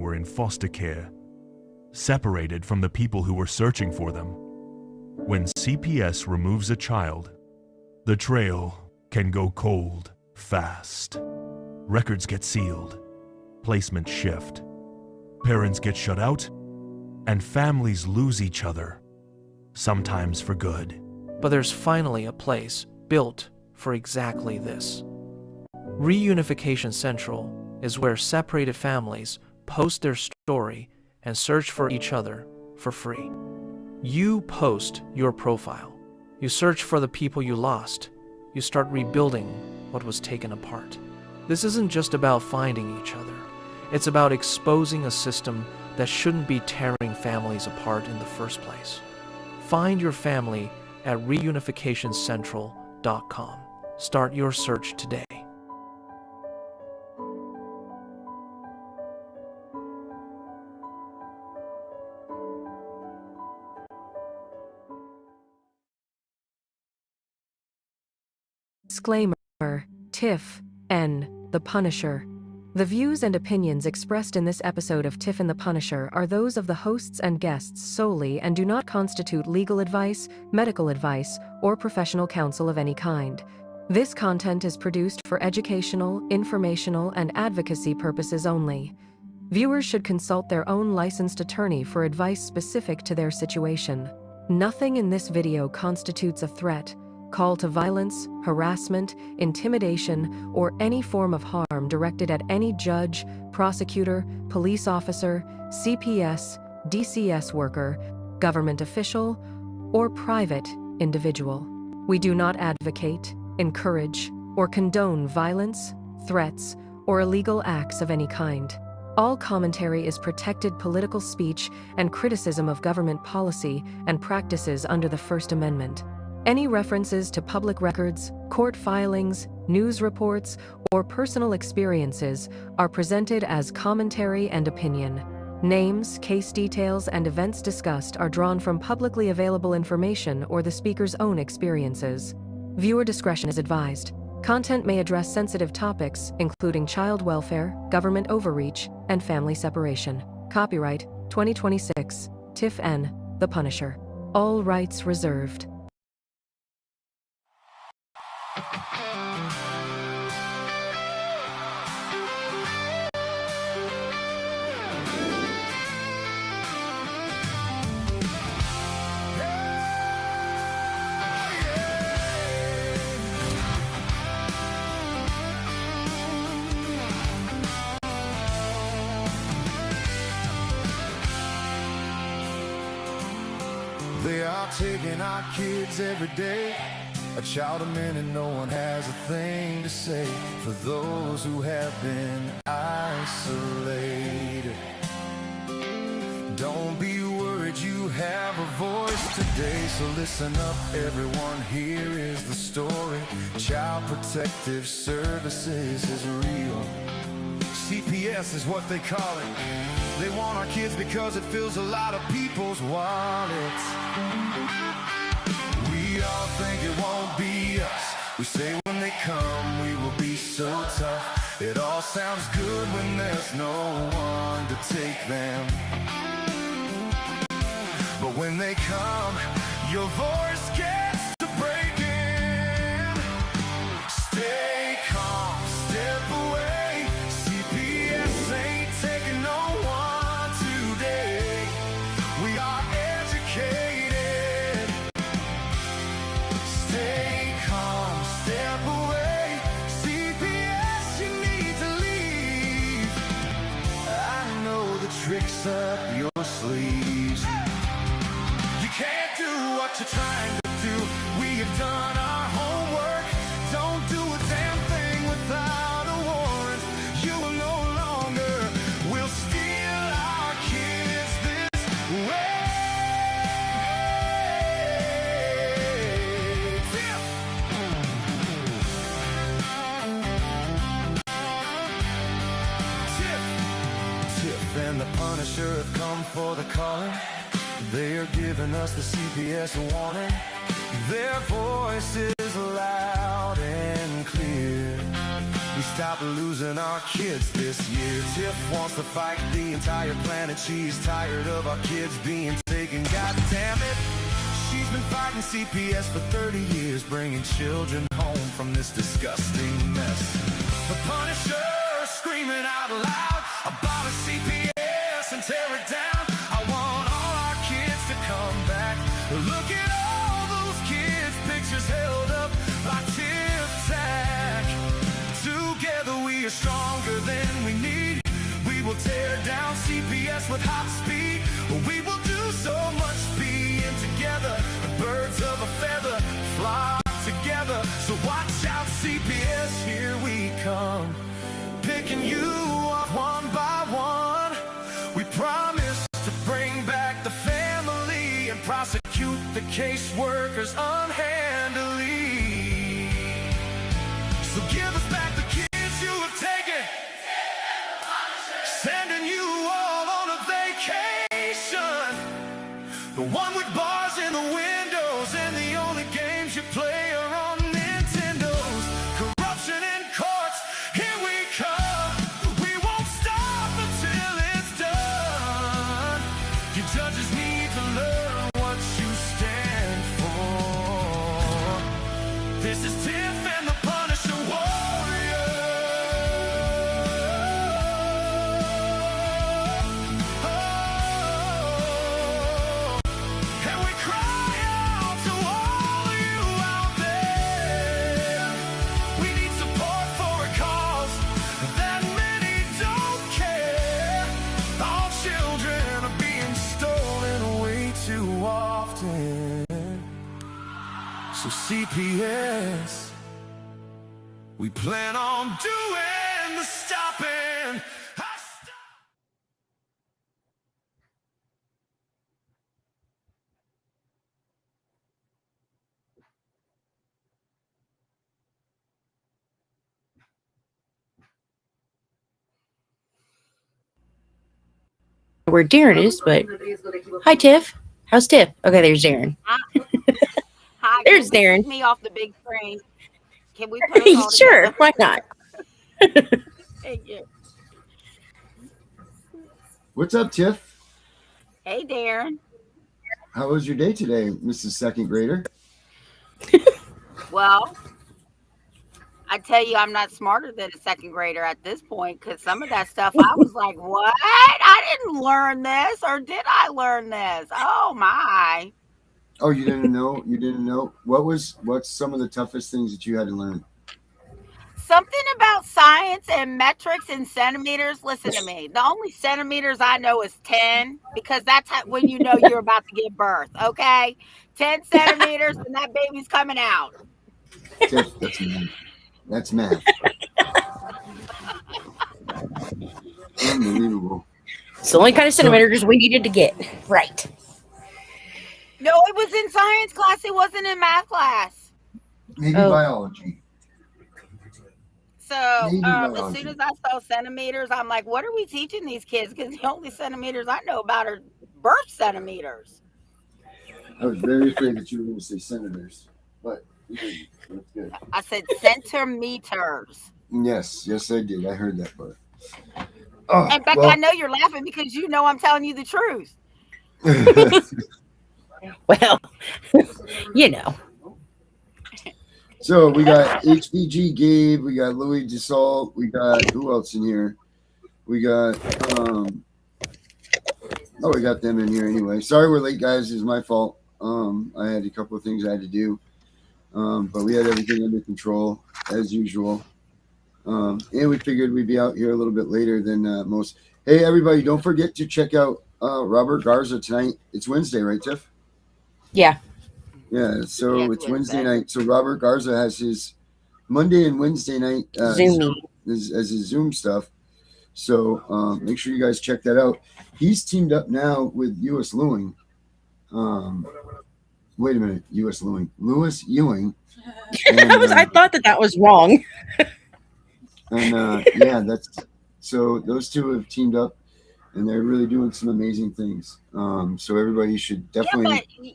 were in foster care, separated from the people who were searching for them. When CPS removes a child, the trail can go cold fast. Records get sealed, placements shift, parents get shut out, and families lose each other, sometimes for good. But there's finally a place built for exactly this. Reunification Central is where separated families post their story and search for each other for free. You post your profile. You search for the people you lost. You start rebuilding what was taken apart. This isn't just about finding each other. It's about exposing a system that shouldn't be tearing families apart in the first place. Find your family at reunificationcentral.com. Start your search today. Disclaimer: TIFF N. The Punisher. The views and opinions expressed in this episode of TIFF and the Punisher are those of the hosts and guests solely and do not constitute legal advice, medical advice, or professional counsel of any kind. This content is produced for educational, informational, and advocacy purposes only. Viewers should consult their own licensed attorney for advice specific to their situation. Nothing in this video constitutes a threat, call to violence, harassment, intimidation, or any form of harm directed at any judge, prosecutor, police officer, CPS, DCS worker, government official, or private individual. We do not advocate, encourage, or condone violence, threats, or illegal acts of any kind. All commentary is protected political speech and criticism of government policy and practices under the First Amendment. Any references to public records, court filings, news reports, or personal experiences are presented as commentary and opinion. Names, case details, and events discussed are drawn from publicly available information or the speaker's own experiences. Viewer discretion is advised. Content may address sensitive topics, including child welfare, government overreach, and family separation. Copyright 2026, TIFF N. The Punisher. All rights reserved. They are taking our kids every day. A child a minute, no one has a thing to say for those who have been isolated. Don't be worried, you have a voice today. So listen up everyone, here is the story. Child Protective Services is real. CPS is what they call it. They want our kids because it fills a lot of people's wallets. We all think it won't be us. We say when they come we will be so tough. It all sounds good when there's no one to take them. But when they come, your voice gets to breaking. Stay calm, step away. CPS ain't taking no one today. We are educated. Stay calm, step away. CPS, you need to leave. I know the tricks up your sleeves. You can't do what you're trying to do. We have done our homework. Don't do a damn thing without a warrant. You will no longer will steal our kids this way. TIFF and the Punisher have come for the calling. They are giving us the CPS warning. Their voice is loud and clear. We stop losing our kids this year. TIFF wants to fight the entire planet. She's tired of our kids being taken. God damn it. She's been fighting CPS for 30 years, bringing children home from this disgusting mess. The Punisher screaming out loud about a CPS and tear it down. I want all our kids to come back. Look at all those kids' pictures held up by TIFF Tac. Together we are stronger than we need. We will tear down CPS with hot speed. We will do so much being together. Birds of a feather fly together. So watch out, CPS, here we come. Picking you up one by one. We promise to bring back the family and prosecute the caseworkers unhandily. So give us back the kids you have taken. Sending you all on a vacation. The one with bars in the windows and the only games you play are on Nintendos. Corruption in courts, here we come. We won't stop until it's done. Your judges need to learn what you stand for. This is TIFF and the Punisher Warrior. And we cry out to all of you out there. We need support for a cause that many don't care. All children are being stolen way too often. So CPS, we plan on doing the stopping. Where Darren is, but hi Tiff. How's Tiff? Okay, there's Darren. Hi, There's can we Darren. take me off the big screen? Can we put us all Sure, together? why not? Thank you. What's up, Tiff? Hey, Darren. How was your day today, Mrs. Second Grader? Well, I tell you, I'm not smarter than a second grader at this point because some of that stuff I was like, what? I didn't learn this, or did I learn this? Oh, my. Oh, you didn't know? You didn't know? What's some of the toughest things that you had to learn? Something about science and metrics and centimeters. Listen to me. The only centimeters I know is 10 because that's when you know you're about to give birth, okay? 10 centimeters and that baby's coming out. Tiff, that's math. That's math. Unbelievable. It's the only kind of centimeters we needed to get. Right. No, it was in science class. It wasn't in math class. Maybe Oh. biology. So Maybe as biology. soon as I saw centimeters, I'm like, what are we teaching these kids? Because the only centimeters I know about are birth centimeters. I was very afraid that you were going to say senators, but you didn't. That's good. I said centimeters. Yes, I did. I heard that part. Oh, And Becca, well, I know you're laughing because you know I'm telling you the truth. Well, you know. So we got HBG Gabe, we got Louis DeSalt, we got who else in here? We got we got them in here anyway. Sorry we're late, guys. It's my fault. I had a couple of things I had to do. But we had everything under control as usual. And we figured we'd be out here a little bit later than most. Hey everybody, don't forget to check out Robert Garza tonight. It's Wednesday, right, Tiff? Yeah. Yeah, so Yeah, it's Wednesday night. So Robert Garza has his Monday and Wednesday night Zoom meeting. as his Zoom stuff. So make sure you guys check that out. He's teamed up now with U.S. Lewing. Wait a minute, U.S. Lewing. Lewis Ewing. And, I thought that was wrong. and yeah, that's so those two have teamed up and they're really doing some amazing things. So everybody should definitely. Yeah,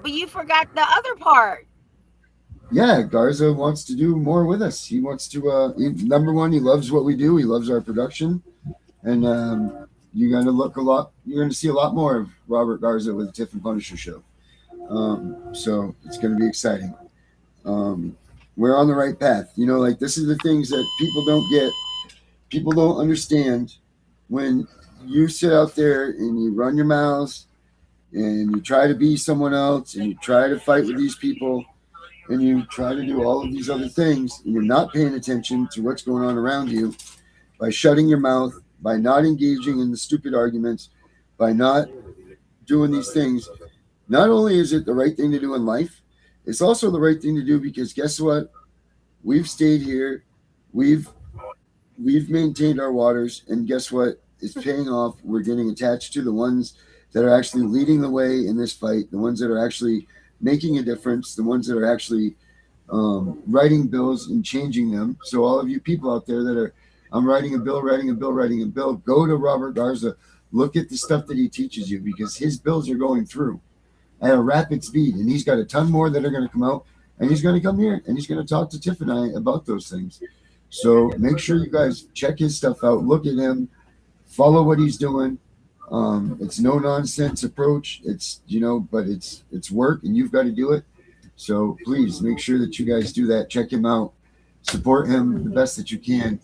but you forgot the other part. yeah, Garza wants to do more with us. He wants to. Number one, he loves what we do. He loves our production, and you're going to look a lot. You're going to see a lot more of Robert Garza with the Tiff and Punisher show. So it's going to be exciting. We're on the right path. You know, like this is the things that people don't get. People don't understand when you sit out there and you run your mouths and you try to be someone else and you try to fight with these people and you try to do all of these other things and you're not paying attention to what's going on around you by shutting your mouth, by not engaging in the stupid arguments, by not doing these things. Not only is it the right thing to do in life, it's also the right thing to do because guess what? We've stayed here. We've maintained our waters, and guess what? It's paying off. We're getting attached to the ones that are actually leading the way in this fight, the ones that are actually making a difference, the ones that are actually writing bills and changing them. So all of you people out there that are, I'm writing a bill, go to Robert Garza, look at the stuff that he teaches you because his bills are going through at a rapid speed, and he's got a ton more that are going to come out, and he's going to come here and he's going to talk to Tiff and I about those things. So make sure you guys check his stuff out, look at him, follow what he's doing. It's no nonsense approach. It's, you know, but it's work and you've got to do it. So please make sure that you guys do that. Check him out, support him the best that you can.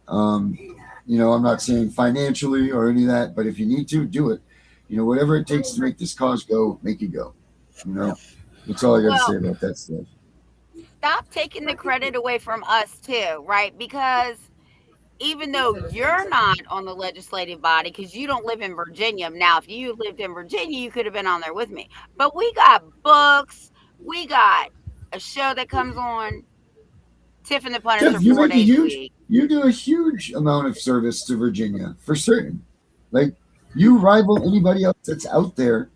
You know, I'm not saying financially or any of that, but if you need to, do it. You know, whatever it takes to make this cause go, make it go. You know, that's all I got to say about that stuff. Stop taking the credit away from us too, right? Because even though you're not on the legislative body, because you don't live in Virginia. Now, if you lived in Virginia, you could have been on there with me. But we got books. We got a show that comes on, Tiff and the Punisher, Jeff, you 4 make a days a huge, week. you do a huge amount of service to Virginia for certain. Like you rival anybody else that's out there.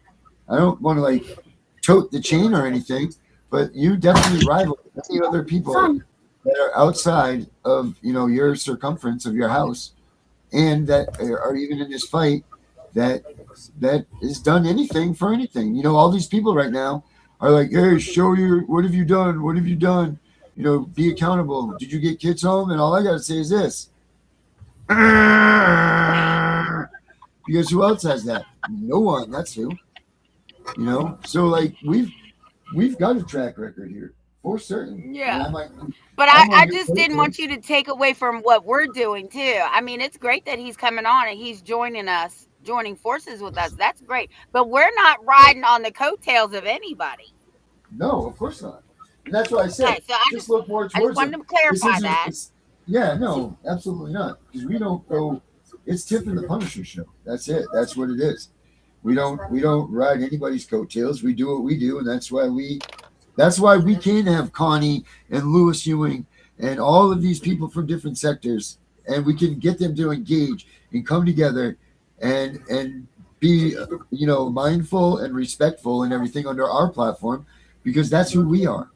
I don't want to like tote the chain or anything, but you definitely rival any other people that are outside of, you know, your circumference of your house and that are even in this fight that has done anything for anything. You know, all these people right now are like, hey, show your, what have you done? What have you done? You know, be accountable. Did you get kids home? And all I got to say is this. Because who else has that? No one. That's who. You know? So, like, we've got a track record here for certain. Yeah. And but I just didn't want you to take away from what we're doing, too. I mean, it's great that he's coming on and he's joining forces with us. That's great. But we're not riding on the coattails of anybody. No, of course not. And that's what I said. Okay, so I just look more I towards just wanted him. to clarify that. Yeah, no, absolutely not. Because we don't go. It's Tiff and the Punisher show. That's it. That's what it is. We don't ride anybody's coattails. We do what we do, and that's why we can have Connie and Lewis Ewing and all of these people from different sectors, and we can get them to engage and come together and be, you know, mindful and respectful and everything under our platform, because that's who we are.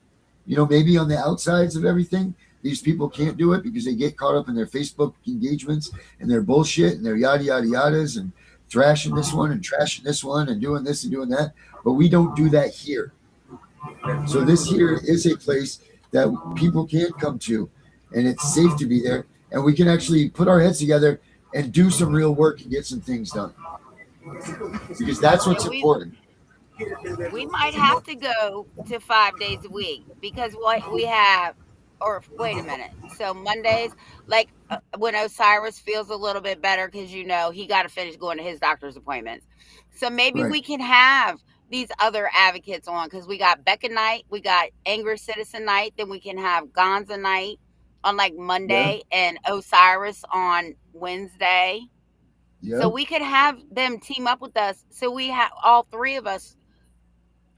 You know, maybe on the outsides of everything, these people can't do it because they get caught up in their Facebook engagements and their bullshit and their yada yada yadas and thrashing this one and trashing this one and doing this and doing that. But we don't do that here. So this here is a place that people can come to, and it's safe to be there, and we can actually put our heads together and do some real work and get some things done, because that's what's important. We might have to go to 5 days a week because what we have, or wait a minute. So Mondays, like when Osiris feels a little bit better, because, you know, he got to finish going to his doctor's appointments. So maybe we can have these other advocates on, because we got Becca night, we got Angry Citizen night, then we can have Gonza night on like Monday and Osiris on Wednesday. So we could have them team up with us. So we have all three of us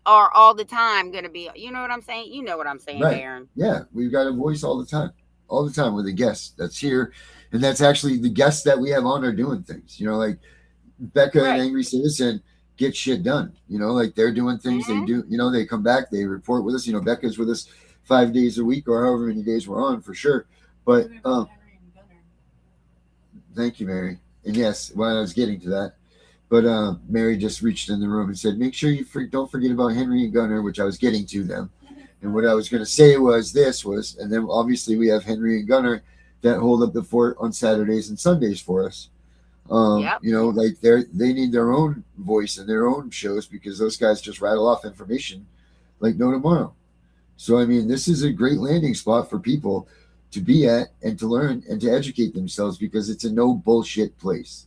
are all the time going to be, you know what I'm saying? You know what I'm saying, right. Darren. Yeah, we've got a voice all the time with a guest that's here. And that's actually the guests that we have on are doing things, you know, like Becca and Angry Citizen get shit done, you know, like they're doing things. They do, you know, they come back, they report with us, you know, Becca's with us 5 days a week or however many days we're on for sure. But thank you, Mary. And yes, well, I was getting to that. But Mary just reached in the room and said, make sure you don't forget about Henry and Gunner, which I was getting to them. And what I was going to say was and then obviously we have Henry and Gunnar that hold up the fort on Saturdays and Sundays for us. Yep. You know, like they need their own voice and their own shows because those guys just rattle off information like no tomorrow. So, I mean, this is a great landing spot for people to be at and to learn and to educate themselves because it's a no bullshit place.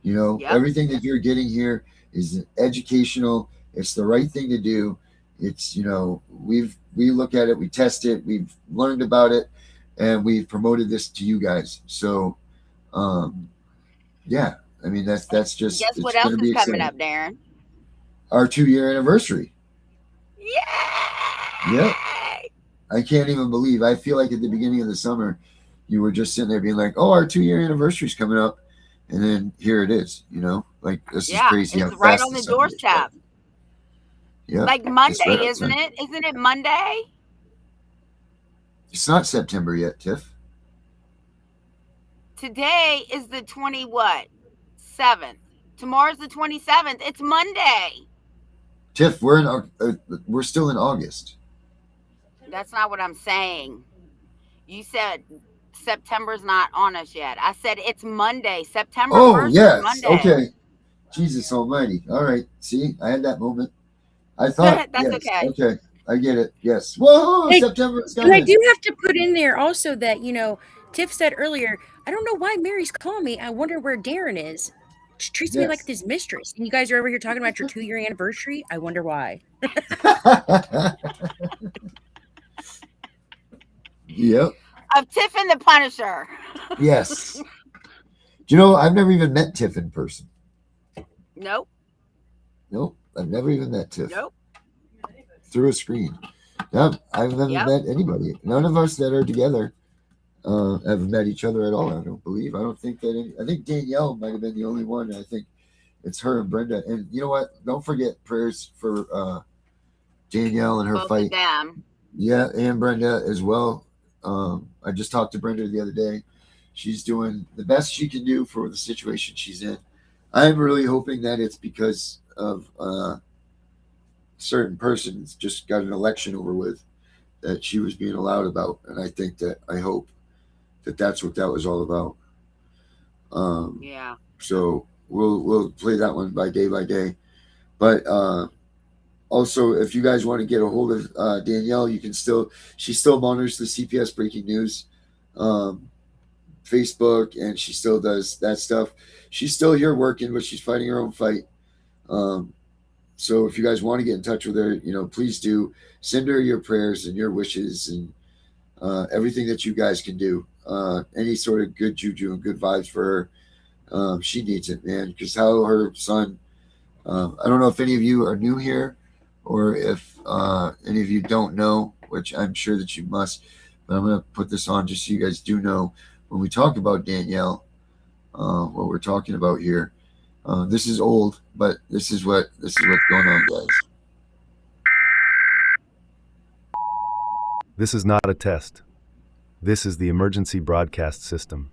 You know, Yep. everything that you're getting here is educational. It's the right thing to do. It's, you know, we look at it, we test it, we've learned about it, and we've promoted this to you guys. So, yeah, I mean, that's just, Guess what else is coming up, Darren? Our 2-year anniversary. Yay! Yep. I can't even believe. I feel like at the beginning of the summer, you were just sitting there being like, "Oh, our 2-year anniversary is coming up," and then here it is. You know, like this is crazy. It's right on the doorstep. Yeah, like Monday, isn't it? Isn't it Monday? It's not September yet, Tiff. Today is the 7th. Tomorrow's the 27th. It's Monday. Tiff, we're still in August. That's not what I'm saying. You said September's not on us yet. I said it's Monday. September 1st is Monday. Okay. Jesus almighty. All right. See, I had that moment. I thought that's okay. Okay. I get it. Yes. Whoa, Hey, September is And coming. I do have to put in there also that, you know, Tiff said earlier, I don't know why Mary's calling me. I wonder where Darren is. She treats me like this mistress. And you guys are over here talking about your 2-year anniversary. I wonder why. Yep. Of Tiff and the Punisher. Yes. Do you know, I've never even met Tiff in person. Nope. Nope. I've never even met Tiff. Nope. Through a screen. No, I've never met anybody. None of us that are together have met each other at all. I don't believe. I don't think that I think Danielle might have been the only one. I think it's her and Brenda. And you know what? Don't forget prayers for Danielle and her Both fight. of them. Yeah, and Brenda as well. I just talked to Brenda the other day. She's doing the best she can do for the situation she's in. I'm really hoping that it's because of certain persons just got an election over with that she was being allowed about, and I hope that that's what that was all about. Yeah. So we'll play that one by day, but also if you guys want to get a hold of Danielle, you can she still monitors the CPS breaking news Facebook, and she still does that stuff. She's still here working, but she's fighting her own fight. So if you guys want to get in touch with her, you know, please do. Send her your prayers and your wishes and everything that you guys can do. Any sort of good juju and good vibes for her. She needs it, man, because how her son, I don't know if any of you are new here or if any of you don't know, which I'm sure that you must, but I'm going to put this on just so you guys do know when we talk about Danielle, what we're talking about here. This is old, but this is what's going on, guys. This is not a test. This is the emergency broadcast system.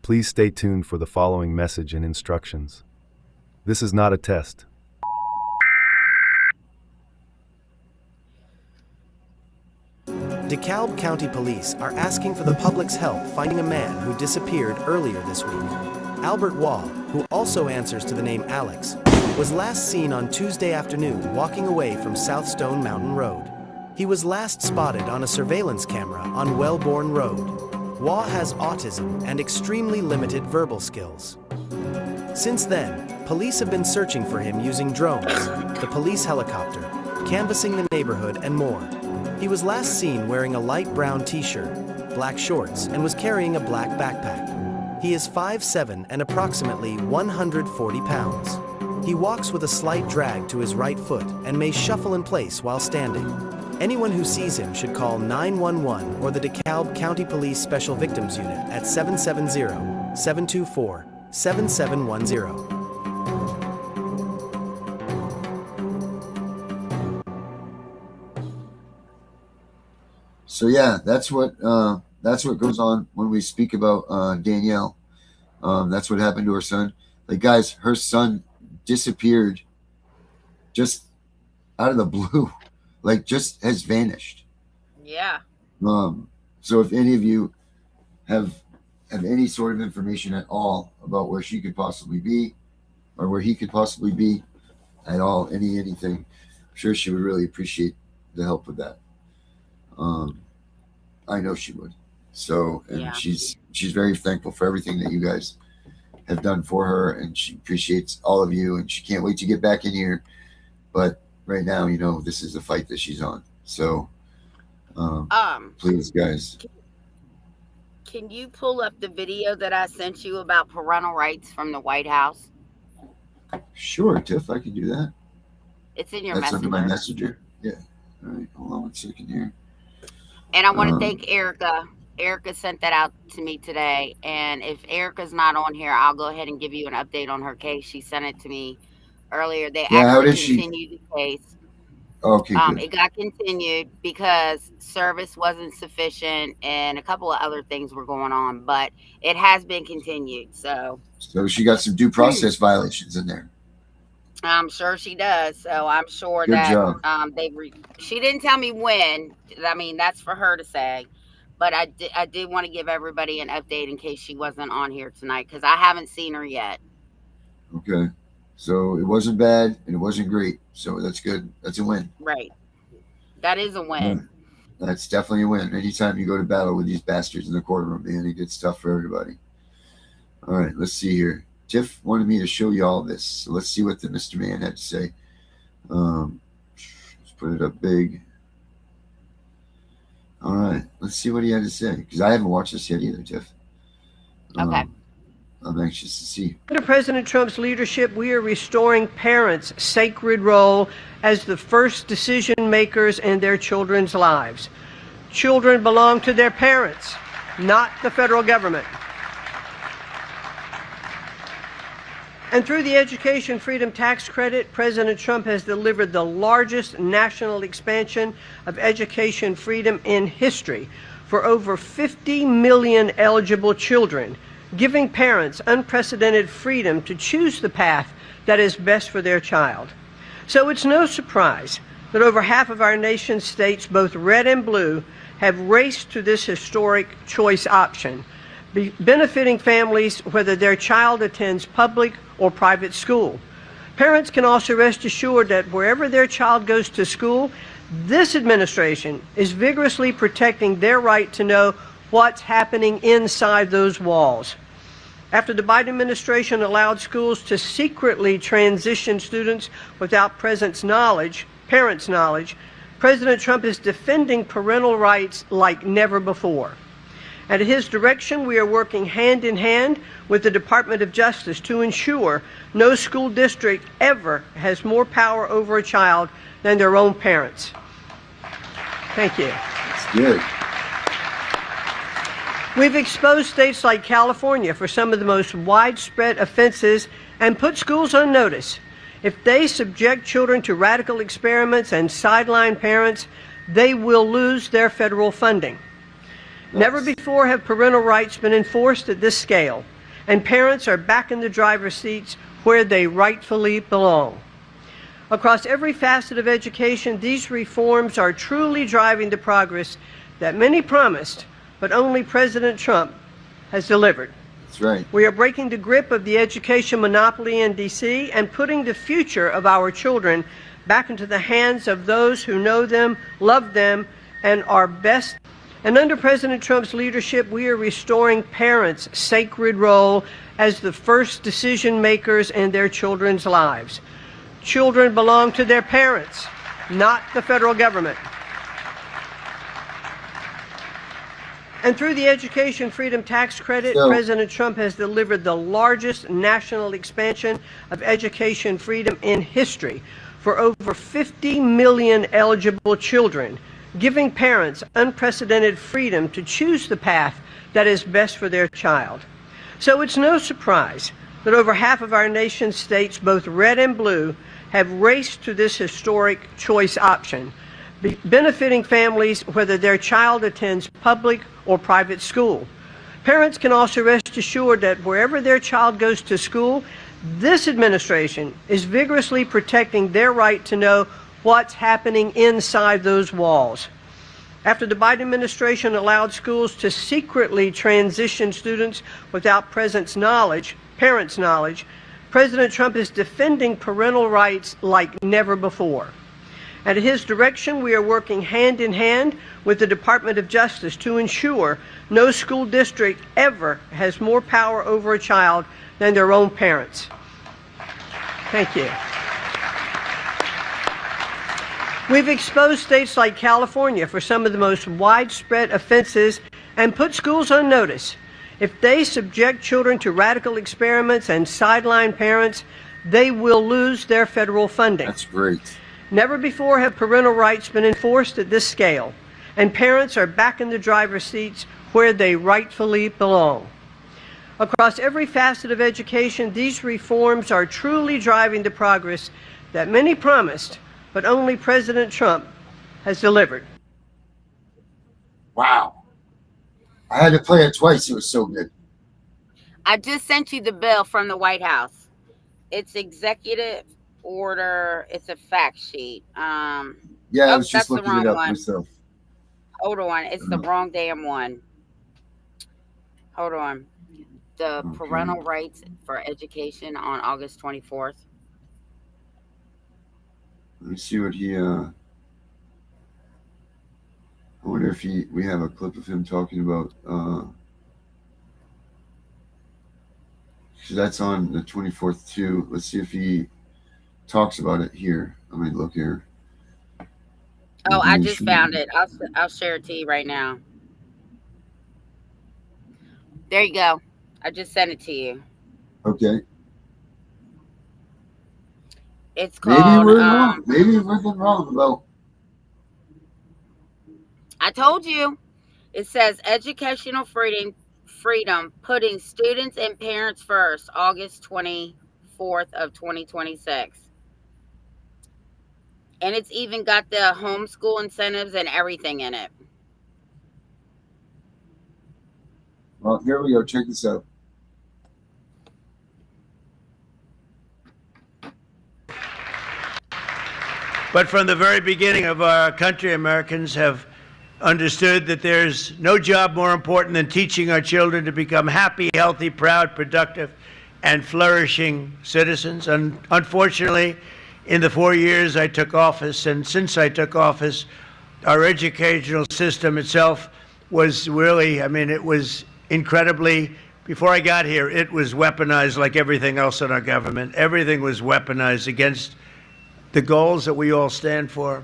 Please stay tuned for the following message and instructions. This is not a test. DeKalb County Police are asking for the public's help finding a man who disappeared earlier this week. Albert Wall, who also answers to the name Alex, was last seen on Tuesday afternoon walking away from South Stone Mountain Road. He was last spotted on a surveillance camera on Wellborn Road. Wall has autism and extremely limited verbal skills. Since then, police have been searching for him using drones, the police helicopter, canvassing the neighborhood, and more. He was last seen wearing a light brown t-shirt, black shorts, and was carrying a black backpack. He is 5'7" and approximately 140 pounds. He walks with a slight drag to his right foot and may shuffle in place while standing. Anyone who sees him should call 911 or the DeKalb County Police Special Victims Unit at 770-724-7710. So yeah, that's what goes on when we speak about Danielle. That's what happened to her son. Like, guys, her son disappeared just out of the blue. like just has vanished. Yeah. So if any of you have any sort of information at all about where she could possibly be, or where he could possibly be at all, anything, I'm sure she would really appreciate the help with that. I know she would. So, and Yeah. she's very thankful for everything that you guys have done for her, and she appreciates all of you, and she can't wait to get back in here. But right now, you know, this is the fight that she's on. So, please, guys. Can you pull up the video that I sent you about parental rights from the White House? Sure, Tiff, I can do that. It's in your That's messenger. under my messenger. Yeah. All right, hold on 1 second here. And I want to thank Erica. Erica sent that out to me today. And if Erica's not on here, I'll go ahead and give you an update on her case. She sent it to me earlier. They actually continued the case. Okay, good. It got continued because service wasn't sufficient and a couple of other things were going on, but it has been continued. So she got some due process violations in there. I'm sure she does. So I'm sure Good that job. she didn't tell me when. I mean, that's for her to say. But I did want to give everybody an update in case she wasn't on here tonight, because I haven't seen her yet. Okay. So it wasn't bad and it wasn't great. So that's good. That's a win. Right. That is a win. Yeah. That's definitely a win. Anytime you go to battle with these bastards in the courtroom, man, it gets tough for everybody. All right, let's see here. Tiff wanted me to show you all this. So let's see what the Mr. Man had to say. Let's put it up big. All right, let's see what he had to say, because I haven't watched this yet either, Tiff. Okay. I'm anxious to see. Under President Trump's leadership, we are restoring parents' sacred role as the first decision makers in their children's lives. Children belong to their parents, not the federal government. And through the Education Freedom Tax Credit, President Trump has delivered the largest national expansion of education freedom in history for over 50 million eligible children, giving parents unprecedented freedom to choose the path that is best for their child. So it's no surprise that over half of our nation's states, both red and blue, have raced to this historic choice option, benefiting families whether their child attends public or private school. Parents can also rest assured that wherever their child goes to school, this administration is vigorously protecting their right to know what's happening inside those walls. After the Biden administration allowed schools to secretly transition students without parents' knowledge, President Trump is defending parental rights like never before. At his direction, we are working hand in hand with the Department of Justice to ensure no school district ever has more power over a child than their own parents. Thank you. That's good. We've exposed states like California for some of the most widespread offenses and put schools on notice. If they subject children to radical experiments and sideline parents, they will lose their federal funding. Never before have parental rights been enforced at this scale, and parents are back in the driver's seats where they rightfully belong. Across every facet of education, these reforms are truly driving the progress that many promised, but only President Trump has delivered. That's right. We are breaking the grip of the education monopoly in D.C. and putting the future of our children back into the hands of those who know them, love them, and are best. And under President Trump's leadership, we are restoring parents' sacred role as the first decision makers in their children's lives. Children belong to their parents, not the federal government. And through the Education Freedom Tax Credit, President Trump has delivered the largest national expansion of education freedom in history for over 50 million eligible children, giving parents unprecedented freedom to choose the path that is best for their child. So it's no surprise that over half of our nation's states, both red and blue, have raced to this historic choice option, benefiting families whether their child attends public or private school. Parents can also rest assured that wherever their child goes to school, this administration is vigorously protecting their right to know what's happening inside those walls. After the Biden administration allowed schools to secretly transition students without parents' knowledge, President Trump is defending parental rights like never before. And at his direction, we are working hand in hand with the Department of Justice to ensure no school district ever has more power over a child than their own parents. Thank you. We've exposed states like California for some of the most widespread offenses and put schools on notice. If they subject children to radical experiments and sideline parents, they will lose their federal funding. That's great. Never before have parental rights been enforced at this scale, and parents are back in the driver's seats where they rightfully belong. Across every facet of education, these reforms are truly driving the progress that many promised, but only President Trump has delivered. Wow. I had to play it twice. It was so good. I just sent you the bill from the White House. It's executive order. It's a fact sheet. Yeah, I was just looking it up myself. Hold on. It's the wrong damn one. Hold on. The parental rights for education on August 24th. Let me see what he, I wonder if we have a clip of him talking about, because that's on the 24th too. Let's see if he talks about it here. Let me look here. Oh, I just found it. I'll share it to you right now. There you go. I just sent it to you. Okay. It's called. Maybe we're wrong. Maybe we're wrong about. I told you. It says educational freedom, putting students and parents first, August 24th of 2026. And it's even got the homeschool incentives and everything in it. Well, here we go. Check this out. But from the very beginning of our country, Americans have understood that there's no job more important than teaching our children to become happy, healthy, proud, productive, and flourishing citizens. And unfortunately, in the 4 years I took office, and since I took office, our educational system itself was really, it was incredibly, before I got here, it was weaponized like everything else in our government. Everything was weaponized against the goals that we all stand for.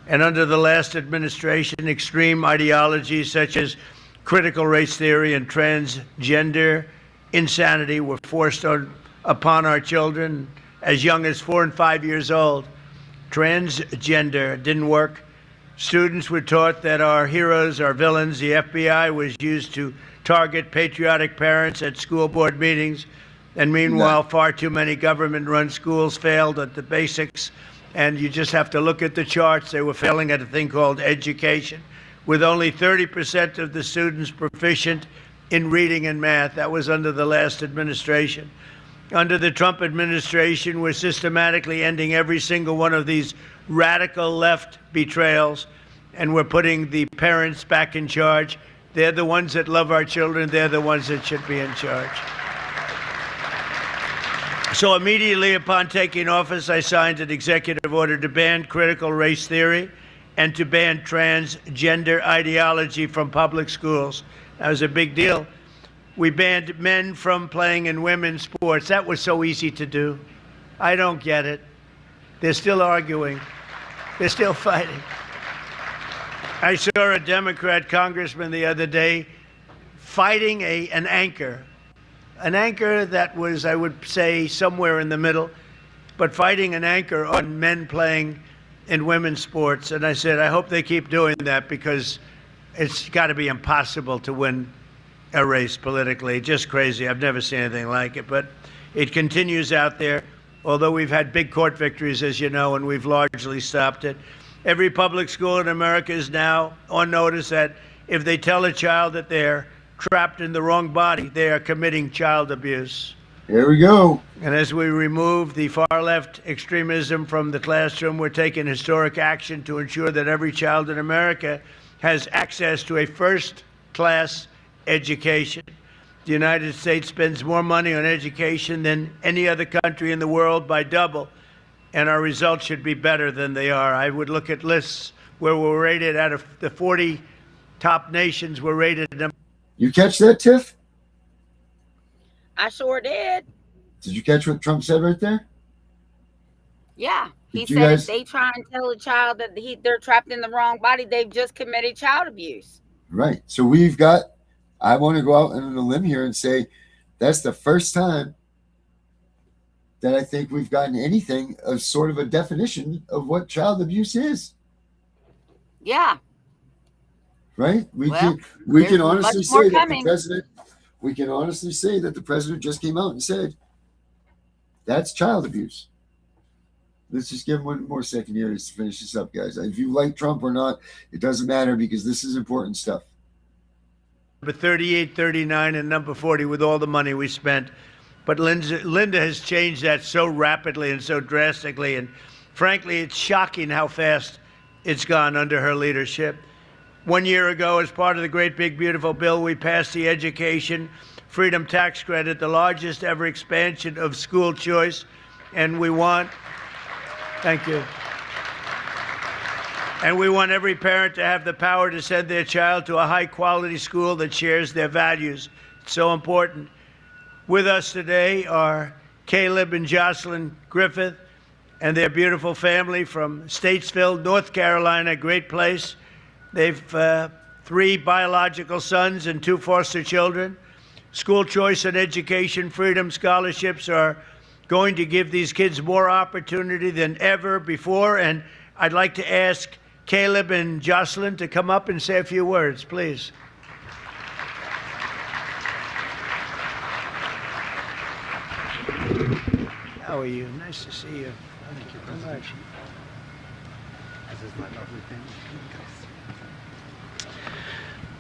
And under the last administration, extreme ideologies such as critical race theory and transgender insanity were forced upon our children as young as 4 and 5 years old. Transgender didn't work. Students were taught that our heroes are villains. The FBI was used to target patriotic parents at school board meetings. And meanwhile, far too many government-run schools failed at the basics. And you just have to look at the charts. They were failing at a thing called education, with only 30% of the students proficient in reading and math. That was under the last administration. Under the Trump administration, we're systematically ending every single one of these radical left betrayals, and we're putting the parents back in charge. They're the ones that love our children. They're the ones that should be in charge. So immediately upon taking office, I signed an executive order to ban critical race theory and to ban transgender ideology from public schools. That was a big deal. We banned men from playing in women's sports. That was so easy to do. I don't get it. They're still arguing. They're still fighting. I saw a Democrat congressman the other day fighting an anchor that was, I would say, somewhere in the middle, but fighting an anchor on men playing in women's sports. And I said, I hope they keep doing that, because it's got to be impossible to win a race politically. Just crazy. I've never seen anything like it, but it continues out there, although we've had big court victories, as you know, and we've largely stopped it. Every public school in America is now on notice that if they tell a child that they're trapped in the wrong body, they are committing child abuse. Here we go. And as we remove the far-left extremism from the classroom, we're taking historic action to ensure that every child in America has access to a first-class education. The United States spends more money on education than any other country in the world by double, and our results should be better than they are. I would look at lists where we're rated out of the 40 top nations, we're rated number. You catch that, Tiff? I sure did. Did you catch what Trump said right there? Yeah. He Did you said guys- if they try and tell a child that they're trapped in the wrong body, they've just committed child abuse. Right. So I want to go out on a limb here and say that's the first time that I think we've gotten anything of sort of a definition of what child abuse is. Yeah. Right? We Well, can honestly much more say that coming. we can honestly say that the president just came out and said that's child abuse. Let's just give him one more second here to finish this up, guys. If you like Trump or not, it doesn't matter because this is important stuff. Number 38, 39, and number 40 with all the money we spent. But Linda has changed that so rapidly and so drastically. And frankly, it's shocking how fast it's gone under her leadership. 1 year ago, as part of the great big beautiful bill, we passed the Education Freedom Tax Credit, the largest ever expansion of school choice. And we want, thank you. And we want every parent to have the power to send their child to a high-quality school that shares their values. It's so important. With us today are Caleb and Jocelyn Griffith and their beautiful family from Statesville, North Carolina, great place. They've 3 biological sons and 2 foster children. School choice and education freedom scholarships are going to give these kids more opportunity than ever before. And I'd like to ask Caleb and Jocelyn to come up and say a few words, please. How are you? Nice to see you. Thank you very much. This is my lovely family.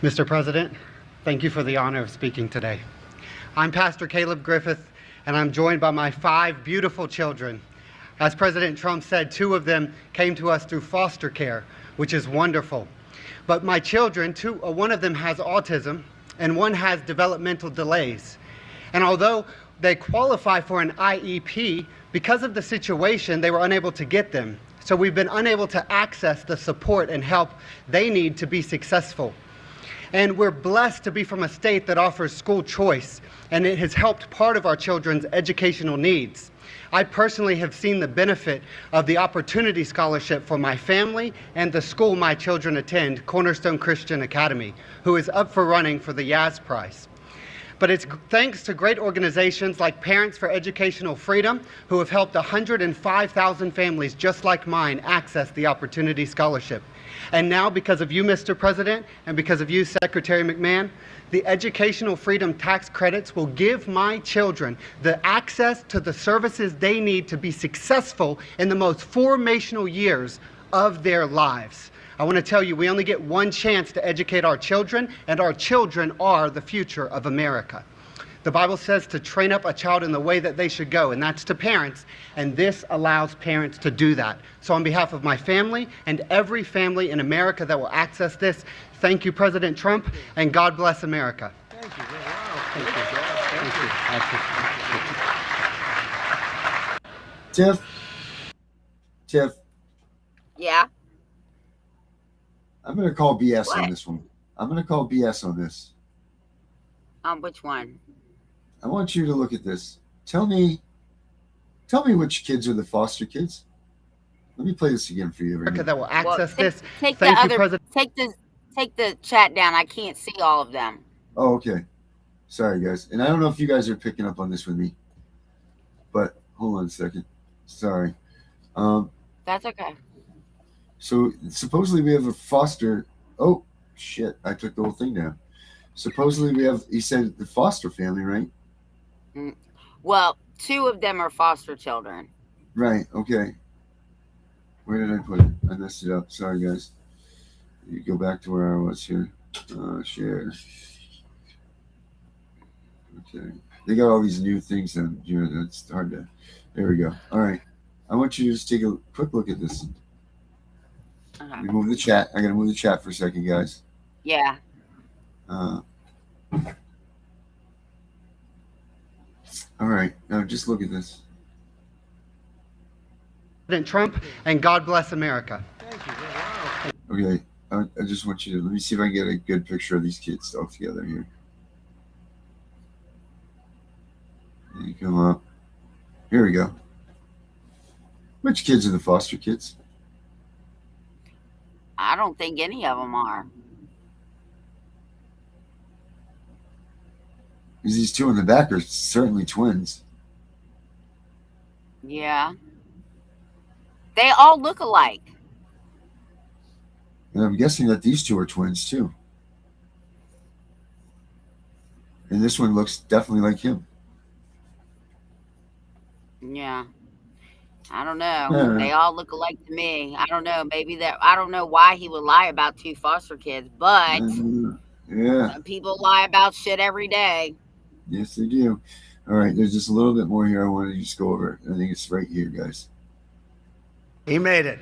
Mr. President, thank you for the honor of speaking today. I'm Pastor Caleb Griffith, and I'm joined by my 5 beautiful children. As President Trump said, 2 of them came to us through foster care, which is wonderful. But my children, 1 of them has autism, and 1 has developmental delays. And although they qualify for an IEP, because of the situation, they were unable to get them. So we've been unable to access the support and help they need to be successful. And we're blessed to be from a state that offers school choice, and it has helped part of our children's educational needs. I personally have seen the benefit of the Opportunity Scholarship for my family and the school my children attend, Cornerstone Christian Academy, who is up for running for the Yaz Prize. But it's thanks to great organizations like Parents for Educational Freedom, who have helped 105,000 families just like mine access the Opportunity Scholarship. And now, because of you, Mr. President, and because of you, Secretary McMahon, the Educational Freedom Tax Credits will give my children the access to the services they need to be successful in the most formational years of their lives. I want to tell you, we only get one chance to educate our children, and our children are the future of America. The Bible says to train up a child in the way that they should go, and that's to parents, and this allows parents to do that. So on behalf of my family and every family in America that will access this, thank you, President Trump, and God bless America. Thank you. Wow. Thank you. Thank you. Tiff, Yeah. I'm going to call BS What? on this one. I'm going to call BS on this. Which one? I want you to look at this. Tell me which kids are the foster kids. Let me play this again for you. America that will access this. Take Thank the you, other. President. Take the chat down. I can't see all of them. Oh, okay. Sorry, guys. And I don't know if you guys are picking up on this with me, but hold on a second. Sorry. That's okay. So supposedly we have a foster. Oh, shit. I took the whole thing down. Supposedly we have, he said the foster family, right? Well, 2 of them are foster children. Right. Okay. Where did I put it? I messed it up. Sorry, guys. You go back to where I was here. Share. Okay. they got all these new things, and it's hard to. There we go. All right, I want you to just take a quick look at this. Let me move the chat. I gotta move the chat for a second, guys. Yeah. All right, now just look at this. President Trump, and God bless America. Okay, I just want you to, let me see if I can get a good picture of these kids all together here. There you come up. Here we go. Which kids are the foster kids? I don't think any of them are. Because these two in the back are certainly twins. Yeah. They all look alike. And I'm guessing that these two are twins too. And this one looks definitely like him. Yeah. I don't know. They all look alike to me. I don't know. Maybe I don't know why he would lie about two foster kids, but people lie about shit every day. Yes, they do. All right, there's just a little bit more here I want to just go over. I think it's right here, guys. He made it.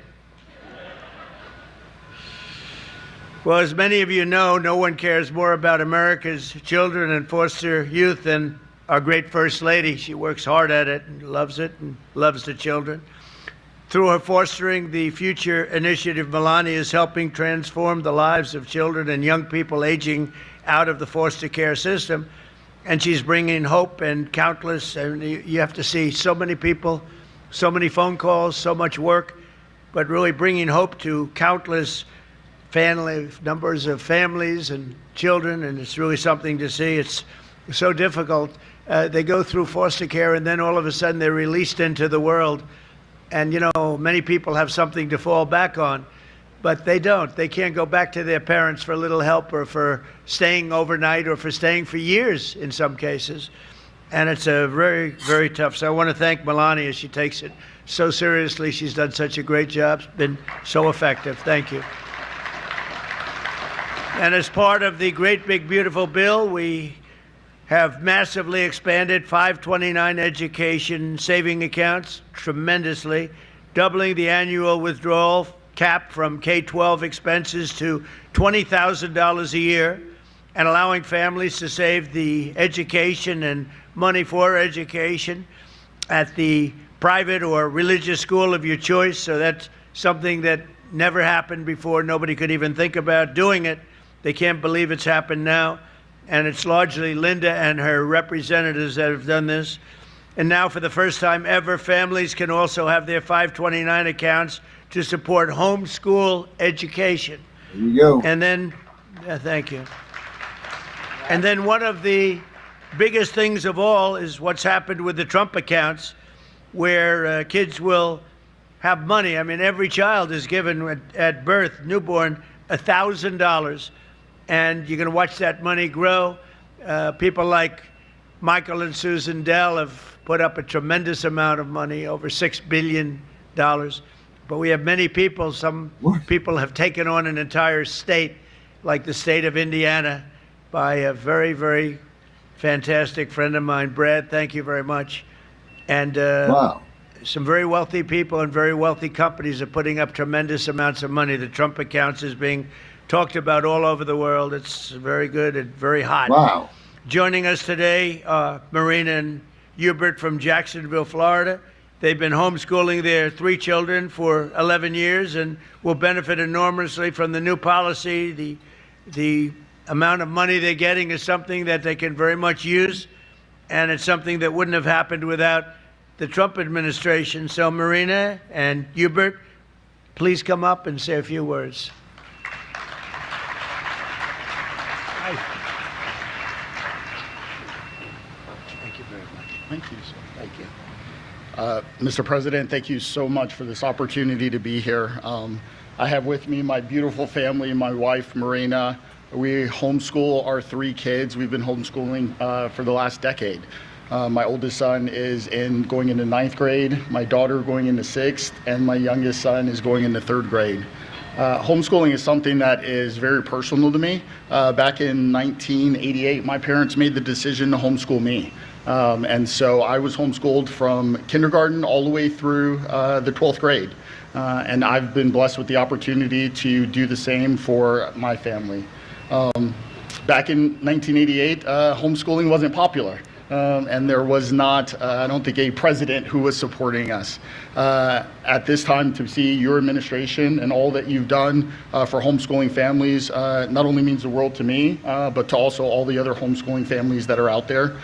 Well, as many of you know, no one cares more about America's children and foster youth than our great First Lady. She works hard at it and loves the children. Through her Fostering the Future initiative, Melania is helping transform the lives of children and young people aging out of the foster care system. And she's bringing hope and countless, and you have to see so many people, so many phone calls, so much work, but really bringing hope to countless numbers of families and children, and it's really something to see. It's so difficult. They go through foster care, and then all of a sudden they're released into the world. And, you know, many people have something to fall back on, but they don't. They can't go back to their parents for a little help or for staying overnight or for staying for years in some cases. And it's a very, very tough. So I want to thank Melania. She takes it so seriously. She's done such a great job. It's been so effective. Thank you. And as part of the great, big, beautiful bill, we have massively expanded 529 education saving accounts tremendously, doubling the annual withdrawal cap from K-12 expenses to $20,000 a year, and allowing families to save the education and money for education at the private or religious school of your choice. So that's something that never happened before. Nobody could even think about doing it. They can't believe it's happened now. And it's largely Linda and her representatives that have done this. And now, for the first time ever, families can also have their 529 accounts to support homeschool education. There you go. And then, thank you. And then one of the biggest things of all is what's happened with the Trump accounts, where kids will have money. I mean, every child is given at birth, newborn, $1,000. And you're going to watch that money grow. People like Michael and Susan Dell have put up a tremendous amount of money, over $6 billion. But we have many people. Some people have taken on an entire state, like the state of Indiana, by a very, very fantastic friend of mine, Brad. Thank you very much. And wow. Some very wealthy people and very wealthy companies are putting up tremendous amounts of money. The Trump accounts is being talked about all over the world. It's very good and very hot. Wow. Joining us today, Marina and Hubert from Jacksonville, Florida. They've been homeschooling their 3 children for 11 years and will benefit enormously from the new policy. The amount of money they're getting is something that they can very much use, and it's something that wouldn't have happened without the Trump administration. So Marina and Hubert, please come up and say a few words. Thank you very much. Thank you, sir. Thank you. Mr. President, thank you so much for this opportunity to be here. I have with me my beautiful family, my wife, Marina. We homeschool our 3 kids. We've been homeschooling for the last decade. My oldest son is going into 9th grade, my daughter going into 6th, and my youngest son is going into 3rd grade. Homeschooling is something that is very personal to me. Back in 1988, my parents made the decision to homeschool me. And so I was homeschooled from kindergarten all the way through the 12th grade. And I've been blessed with the opportunity to do the same for my family. Back in 1988, homeschooling wasn't popular. And there was not, I don't think, a president who was supporting us. At this time, to see your administration and all that you've done for homeschooling families not only means the world to me, but to also all the other homeschooling families that are out there.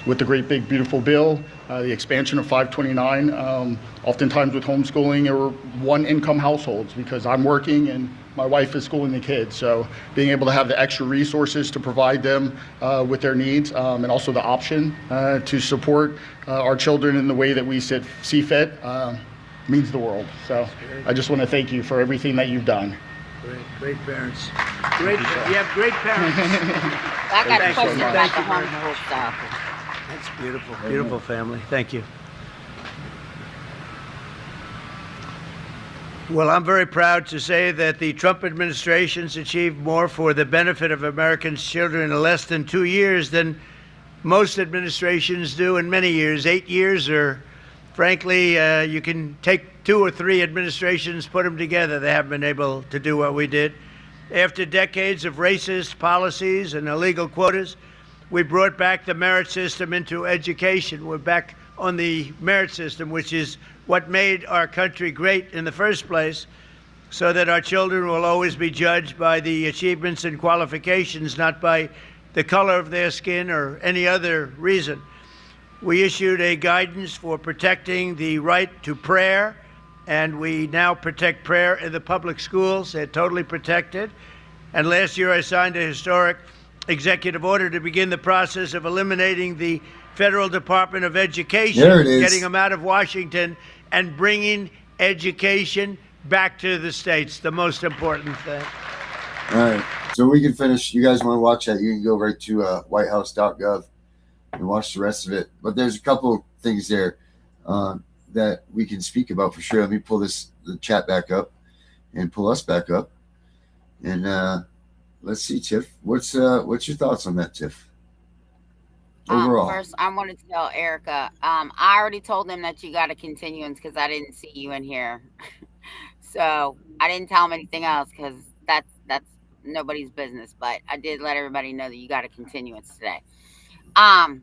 With the great big beautiful bill, the expansion of 529, oftentimes with homeschooling, there were one income households because I'm working and my wife is schooling the kids. So being able to have the extra resources to provide them with their needs and also the option to support our children in the way that we see fit means the world. So I just want to thank you for everything that you've done. Great parents. You have great parents. I got a question about the homeschool stuff. That's beautiful, beautiful family. Thank you. Well, I'm very proud to say that the Trump administration's achieved more for the benefit of Americans' children in less than 2 years than most administrations do in many years. 8 years, or frankly, you can take 2 or 3 administrations, put them together. They haven't been able to do what we did. After decades of racist policies and illegal quotas, we brought back the merit system into education. We're back on the merit system, which is what made our country great in the first place, so that our children will always be judged by the achievements and qualifications, not by the color of their skin or any other reason. We issued a guidance for protecting the right to prayer, and we now protect prayer in the public schools. They're totally protected. And last year I signed a historic executive order to begin the process of eliminating the Federal Department of Education, getting them out of Washington and bringing education back to the states, the most important thing. All right, so we can finish. You guys want to watch that, you can go right to whitehouse.gov and watch the rest of it. But there's a couple things there that we can speak about for sure. Let me pull the chat back up and pull us back up. And let's see, Tiff. What's your thoughts on that, Tiff? Overall. First, I wanted to tell Erica, I already told them that you got a continuance because I didn't see you in here. So I didn't tell them anything else because that's nobody's business. But I did let everybody know that you got a continuance today. I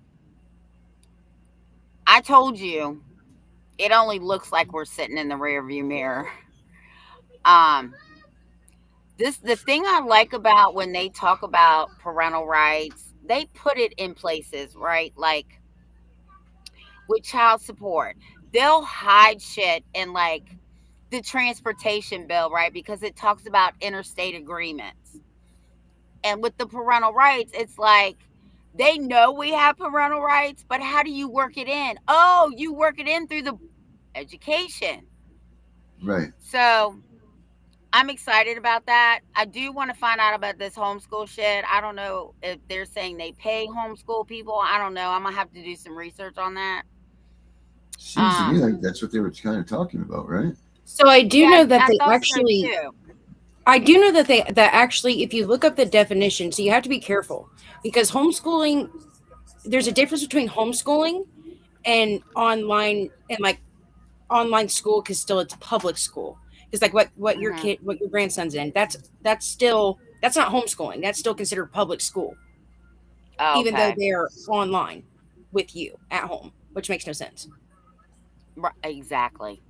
told you it only looks like we're sitting in the rearview mirror. The thing I like about when they talk about parental rights, they put it in places, right? Like with child support, they'll hide shit in like the transportation bill, right? Because it talks about interstate agreements. And with the parental rights, it's like they know we have parental rights, but how do you work it in? Oh, you work it in through the education. Right. So I'm excited about that. I do want to find out about this homeschool shit. I don't know if they're saying they pay homeschool people. I don't know. I'm going to have to do some research on that. Seems to me like that's what they were kind of talking about, right? So I do know that they actually... I do know that actually, if you look up the definition, so you have to be careful because homeschooling, there's a difference between homeschooling and online and like online school because still it's public school. It's like what your kid, what your grandson's in. That's not homeschooling. That's still considered public school, even though they're online with you at home, which makes no sense. Exactly.